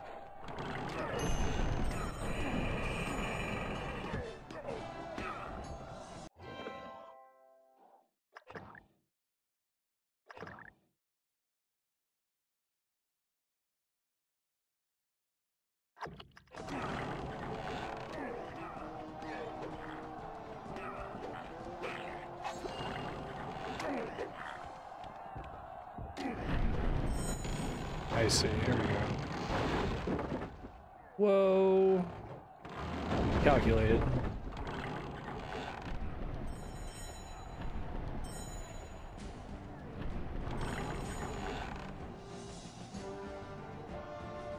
I see, here we go. Whoa. Calculated.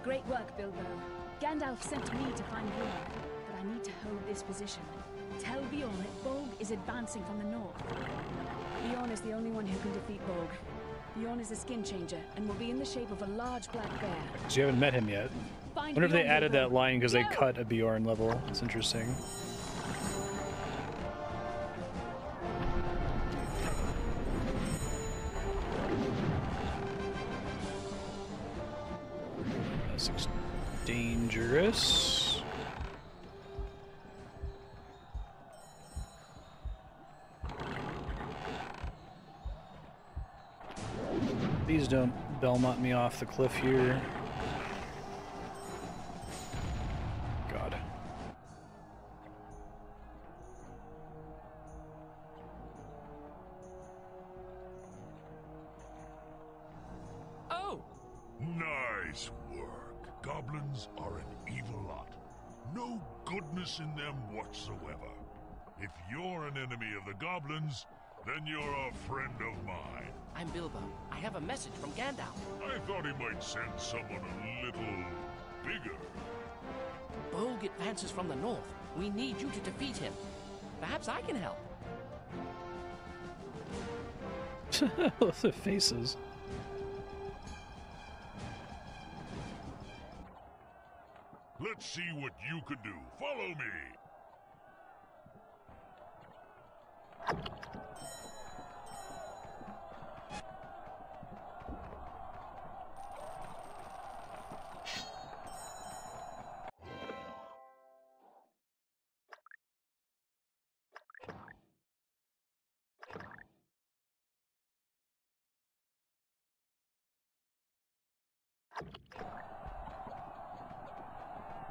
Great work, Bilbo. Gandalf sent me to find Bjorn, but I need to hold this position. Tell Bjorn that Bolg is advancing from the north. Bjorn is the only one who can defeat Bolg. Bjorn is a skin changer and will be in the shape of a large black bear. So you haven't met him yet. I wonder if they added that line because they cut a Bjorn level. It's interesting. That looks dangerous. Please don't Belmont me off the cliff here. God. Oh! Nice work. Goblins are an evil lot. No goodness in them whatsoever. If you're an enemy of the goblins, then you're a friend of mine. I'm Bilbo. I have a message from Gandalf. I thought he might send someone a little bigger. Bolg advances from the north. We need you to defeat him. Perhaps I can help. The faces. Let's see what you can do. Follow me.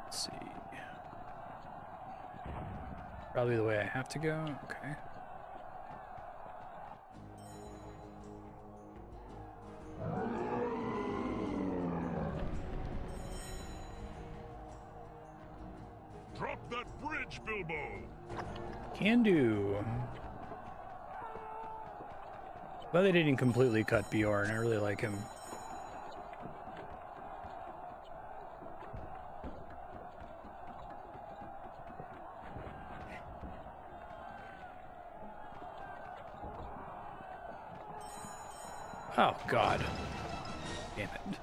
Let's see. Probably the way I have to go. Okay. Drop that bridge, Bilbo! Can do. But they didn't completely cut Bjorn. I really like him. Oh, God. Damn it.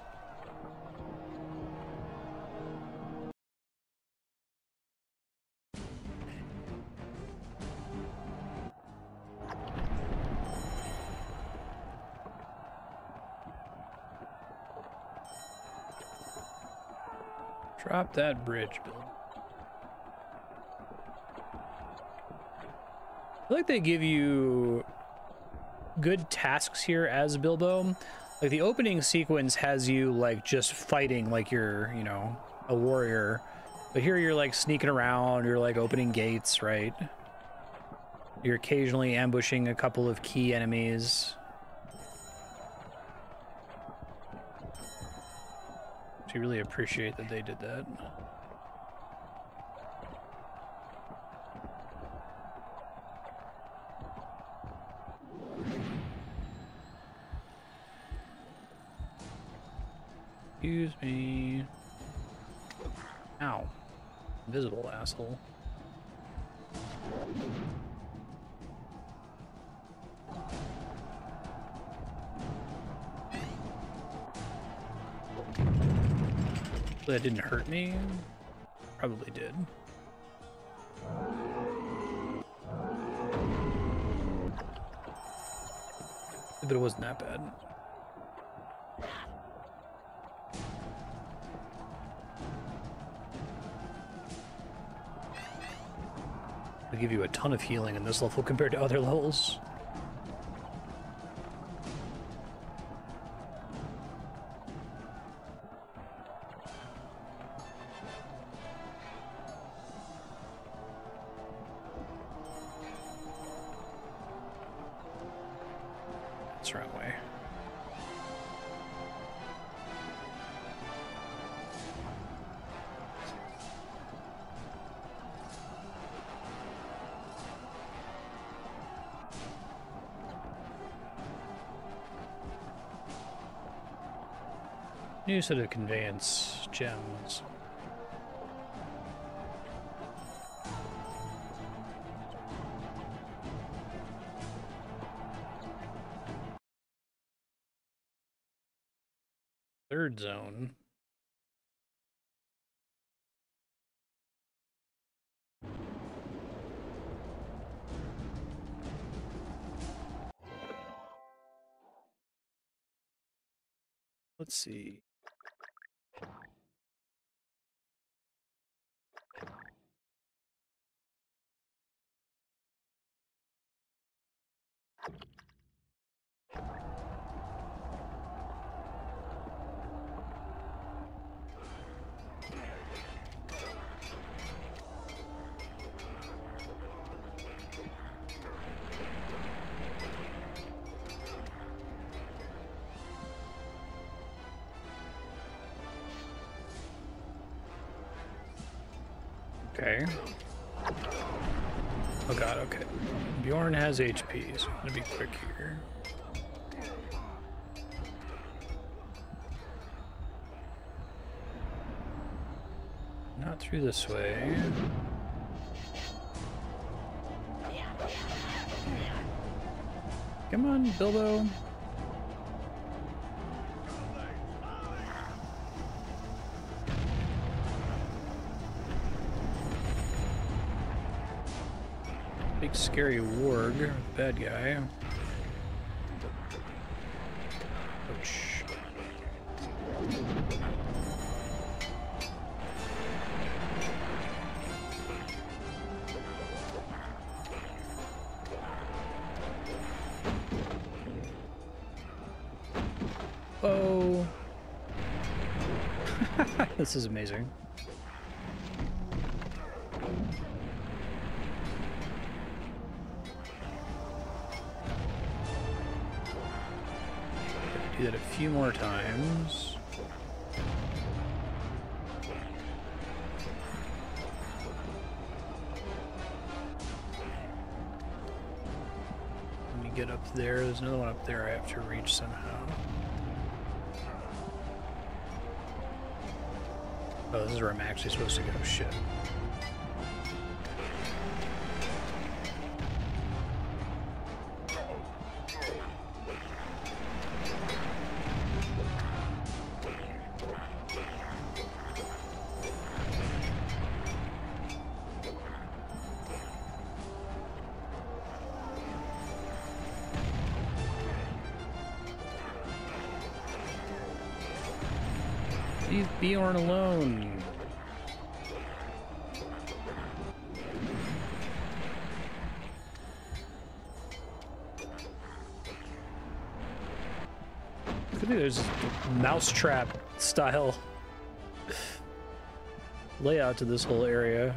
Drop that bridge, Bill. I feel like they give you good tasks here as Bilbo. Like the opening sequence has you like just fighting like you're, you know, a warrior. But here you're like sneaking around, you're like opening gates, right? You're occasionally ambushing a couple of key enemies. So you really appreciate that they did that. Excuse me. Ow. Invisible asshole. That didn't hurt me? Probably did. But it wasn't that bad. They give you a ton of healing in this level compared to other levels. That's the wrong way. New set of conveyance gems. Third zone. Let's see. Okay. Oh god, okay. Bjorn has HP, so I'm gonna be quick here. Not through this way. Come on, Bilbo. Big scary warg, bad guy. Ouch. Oh. This is amazing. Do that a few more times. Let me get up there. There's another one up there I have to reach somehow. Oh, this is where I'm actually supposed to go. Shit. Leave Bjorn alone. Could be there's mousetrap style layout to this whole area.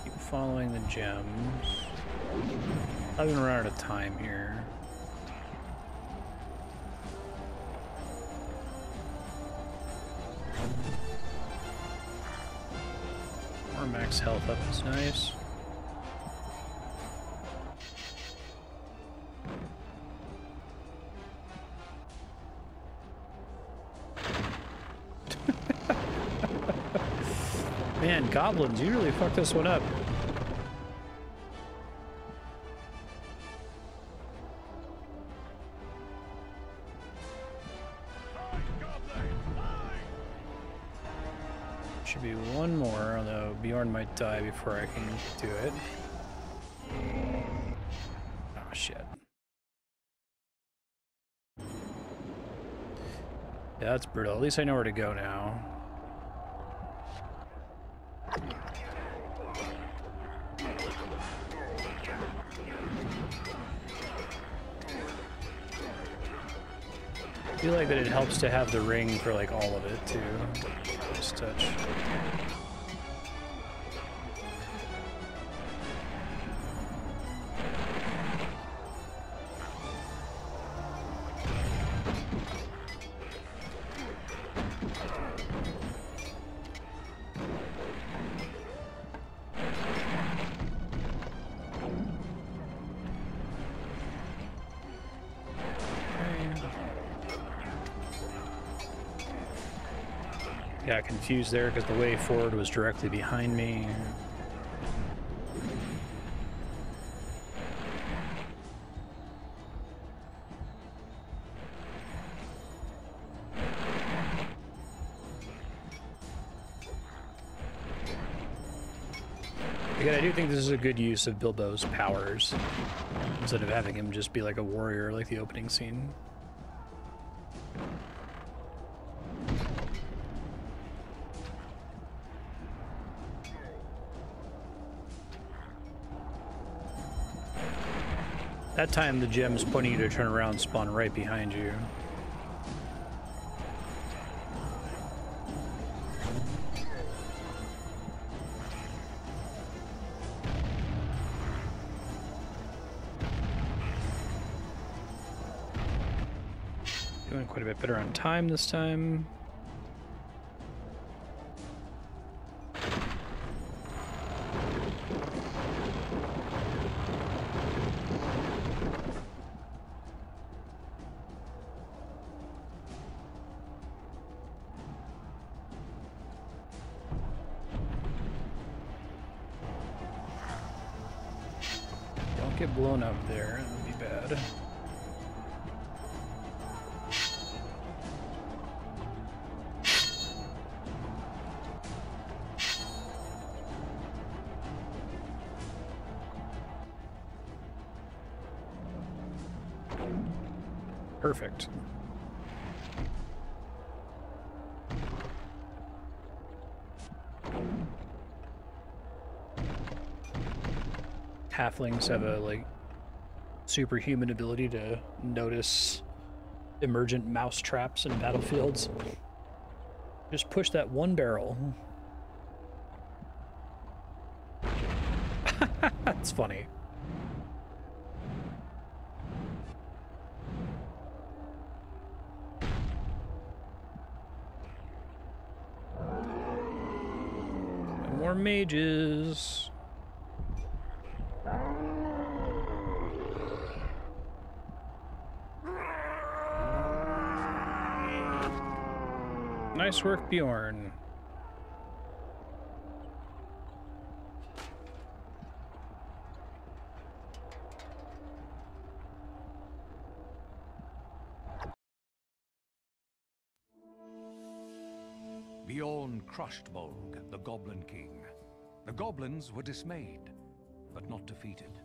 Keep following the gems. I'm gonna run out of time here. More max health up is nice. Man, goblins, you really fucked this one up. Should be one more, although Bjorn might die before I can do it. Oh shit. Yeah, that's brutal. At least I know where to go now. I feel like that it helps to have the ring for like all of it too. Just touch. Got confused there because the way forward was directly behind me. Again, I do think this is a good use of Bilbo's powers instead of having him just be like a warrior like the opening scene. That time the gems pointing you to turn around spawn right behind you. Doing quite a bit better on time this time. Get blown up there, that would be bad. Perfect. Halflings have a like superhuman ability to notice emergent mouse traps in battlefields. Just push that one barrel. That's funny. More mages. Nice work, Bjorn. Bjorn crushed Bolg, the Goblin King. The goblins were dismayed, but not defeated.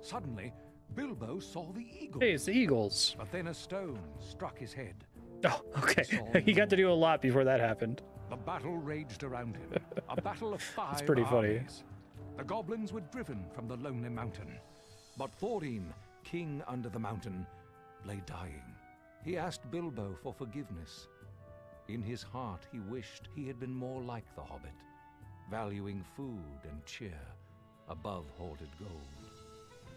Suddenly, Bilbo saw the eagles. Hey, it's the eagles. But then a stone struck his head. Oh, okay. He got to do a lot before that happened. The battle raged around him. A battle of 5 It's pretty funny. armies. The goblins were driven from the lonely mountain. But Thorin, king under the mountain, lay dying. He asked Bilbo for forgiveness. In his heart, he wished he had been more like the Hobbit, valuing food and cheer above hoarded gold.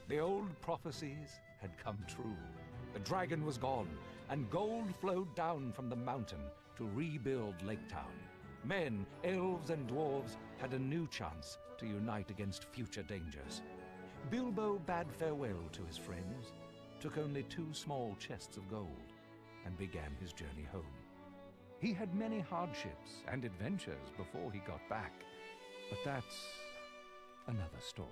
The old prophecies had come true. The dragon was gone, and gold flowed down from the mountain to rebuild Lake Town. Men, elves, and dwarves had a new chance to unite against future dangers. Bilbo bade farewell to his friends, took only 2 small chests of gold, and began his journey home. He had many hardships and adventures before he got back, but that's another story.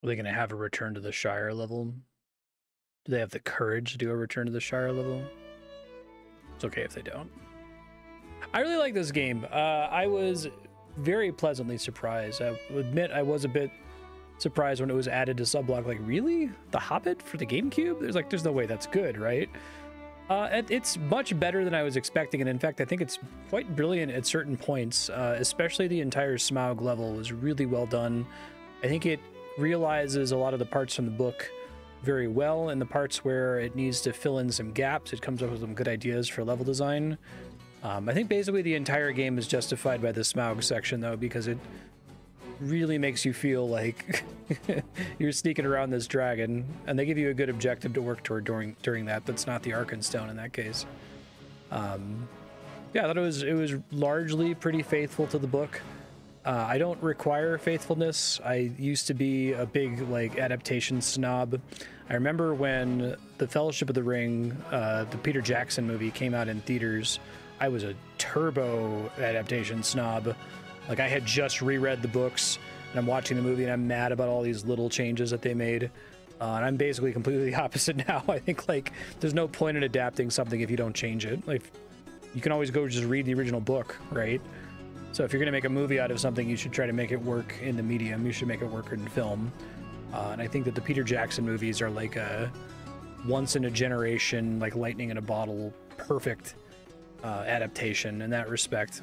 Are they going to have a return to the Shire level? Do they have the courage to do a return to the Shire level? It's okay if they don't. I really like this game. I was very pleasantly surprised. I will admit I was a bit surprised when it was added to Subblock. Like, really? The Hobbit for the GameCube? There's no way that's good, right? It's much better than I was expecting, and in fact, I think it's quite brilliant at certain points. Especially the entire Smaug level was really well done. I think it realizes a lot of the parts from the book very well, and the parts where it needs to fill in some gaps, it comes up with some good ideas for level design. I think basically the entire game is justified by the Smaug section, though, because it really makes you feel like you're sneaking around this dragon, and they give you a good objective to work toward during that. That's not the Arkenstone in that case. Yeah, I thought it was largely pretty faithful to the book. I don't require faithfulness. I used to be a big adaptation snob. I remember when the Fellowship of the Ring, the Peter Jackson movie, came out in theaters. I was a turbo adaptation snob. Like, I had just reread the books, and I'm watching the movie, and I'm mad about all these little changes that they made. And I'm basically completely the opposite now. I think, there's no point in adapting something if you don't change it. Like, you can always go just read the original book, right? So if you're going to make a movie out of something, you should try to make it work in the medium. You should make it work in film. And I think that the Peter Jackson movies are like a once-in-a-generation, like lightning in a bottle, perfect adaptation in that respect.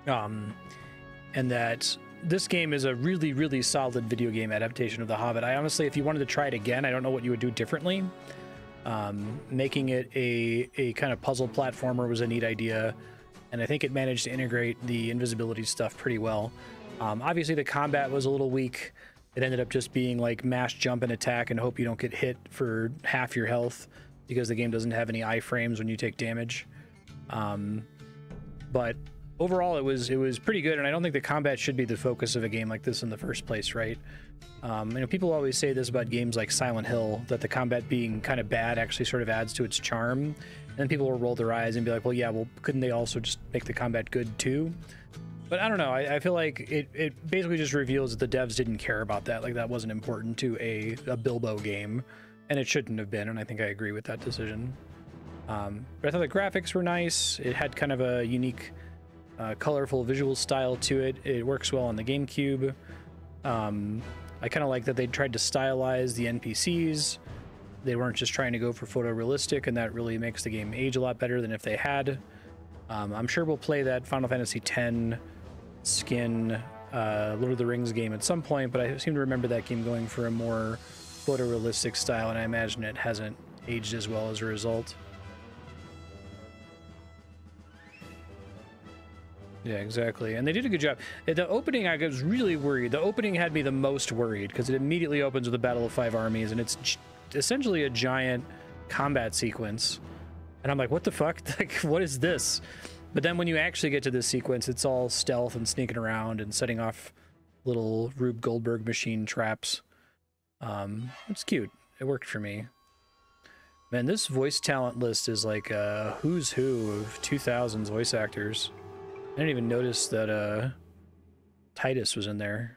And that this game is a really, really solid video game adaptation of The Hobbit. I honestly, if you wanted to try it again, I don't know what you would do differently. Making it a kind of puzzle platformer was a neat idea, and I think it managed to integrate the invisibility stuff pretty well. Obviously, the combat was a little weak. It ended up just being like mash, jump, and attack, and hope you don't get hit for half your health, because the game doesn't have any iframes when you take damage. But overall, it was pretty good, and I don't think the combat should be the focus of a game like this in the first place, right? People always say this about games like Silent Hill, that the combat being kind of bad actually sort of adds to its charm. And then people will roll their eyes and be like, well, yeah, well, couldn't they also just make the combat good too? But I don't know. I feel like it basically just reveals that the devs didn't care about that. Like, that wasn't important to a Bilbo game, and it shouldn't have been, and I think I agree with that decision. But I thought the graphics were nice. It had kind of a unique, colorful visual style to it. It works well on the GameCube. I kind of like that they tried to stylize the NPCs. They weren't just trying to go for photorealistic, and that really makes the game age a lot better than if they had. I'm sure we'll play that Final Fantasy X skin Lord of the Rings game at some point, but I seem to remember that game going for a more photorealistic style, and I imagine it hasn't aged as well as a result. Yeah, exactly. And they did a good job. The opening, I was really worried. The opening had me the most worried because it immediately opens with a battle of 5 armies, and it's essentially a giant combat sequence. And I'm like, what the fuck? Like, what is this? But then when you actually get to this sequence, it's all stealth and sneaking around and setting off little Rube Goldberg machine traps. It's cute. It worked for me. Man, this voice talent list is like a who's who of 2000s voice actors. I didn't even notice that Titus was in there.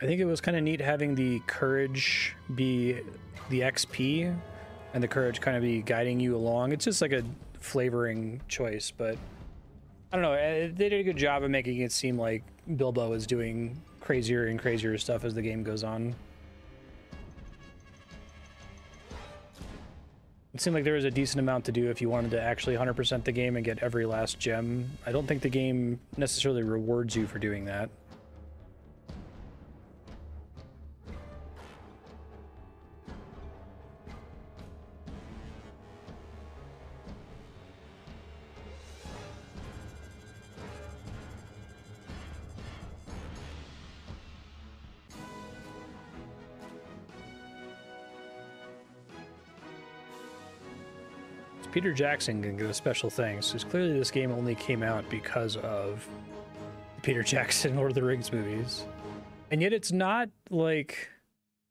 I think it was kind of neat having the courage be the XP and the courage kind of be guiding you along. It's just like a flavoring choice, but I don't know. They did a good job of making it seem like Bilbo is doing crazier and crazier stuff as the game goes on. It seemed like there was a decent amount to do if you wanted to actually 100% the game and get every last gem. I don't think the game necessarily rewards you for doing that. Peter Jackson can get a special thanks, because clearly this game only came out because of the Peter Jackson Lord of the Rings movies. And yet it's not, like,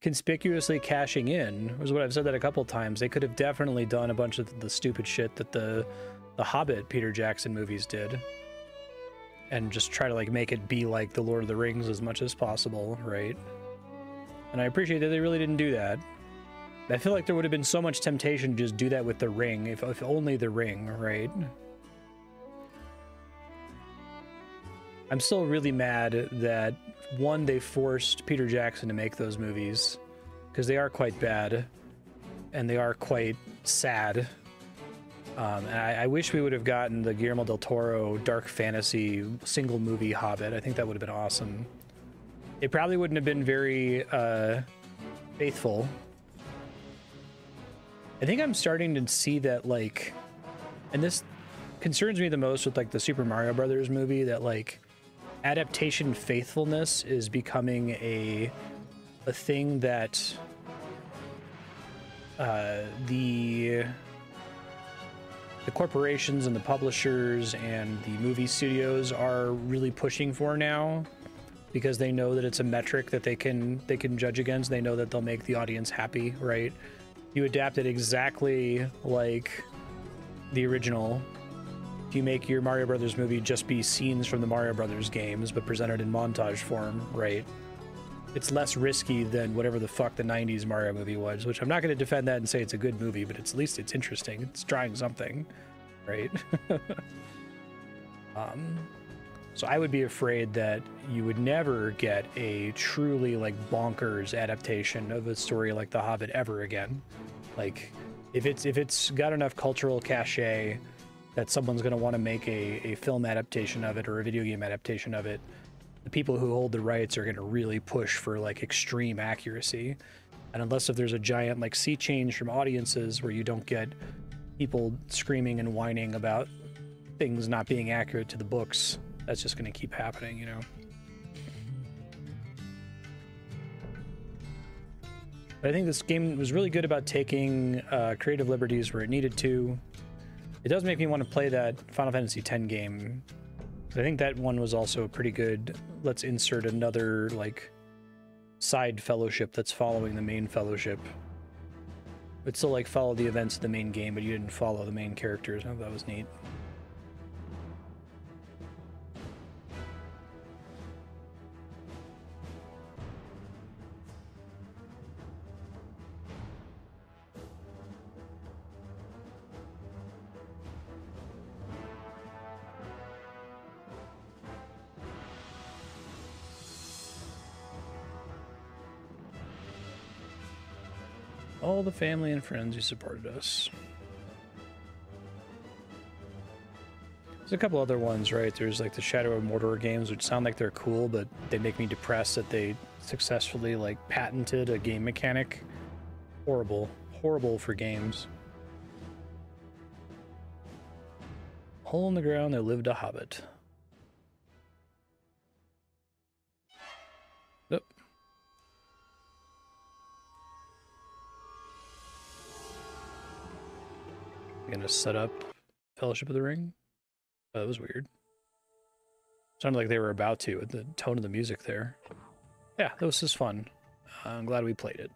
conspicuously cashing in, was what I've said that a couple times. They could have definitely done a bunch of the stupid shit that the Hobbit Peter Jackson movies did. And just try to, like, make it be like the Lord of the Rings as much as possible, right? And I appreciate that they really didn't do that. I feel like there would have been so much temptation to just do that with the ring, if only the ring, right? I'm still really mad that, one, they forced Peter Jackson to make those movies, because they are quite bad, and they are quite sad. And I wish we would have gotten the Guillermo del Toro dark fantasy single movie Hobbit. I think that would have been awesome. It probably wouldn't have been very faithful. I think I'm starting to see that, like, and this concerns me the most with, like, the Super Mario Brothers movie, that, like, adaptation faithfulness is becoming a thing that the corporations and the publishers and the movie studios are really pushing for now, because they know that it's a metric that they can judge against. They know that they'll make the audience happy, right? You adapt it exactly like the original. If you make your Mario Brothers movie just be scenes from the Mario Brothers games, but presented in montage form, right? It's less risky than whatever the fuck the 90s Mario movie was, which I'm not going to defend that and say it's a good movie, but at least it's interesting. It's trying something, right? So I would be afraid that you would never get a truly, like, bonkers adaptation of a story like The Hobbit ever again. Like, if it's got enough cultural cachet that someone's going to want to make a film adaptation of it or a video game adaptation of it, the people who hold the rights are going to really push for, like, extreme accuracy. And unless if there's a giant, like, sea change from audiences where you don't get people screaming and whining about things not being accurate to the books, that's just going to keep happening, you know? But I think this game was really good about taking creative liberties where it needed to. It does make me want to play that Final Fantasy X game. I think that one was also pretty good. Let's insert another, like, side fellowship that's following the main fellowship. But still, like, follow the events of the main game, but you didn't follow the main characters. I thought that was neat. all the family and friends who supported us. There's a couple other ones, right? There's like the Shadow of Mordor games, which sound like they're cool, but they make me depressed that they successfully like patented a game mechanic. Horrible. Horrible for games. Hole in the ground, there lived a hobbit. Yep. Gonna set up Fellowship of the Ring? Oh, that was weird. Sounded like they were about to, with the tone of the music there. Yeah, this was fun. I'm glad we played it.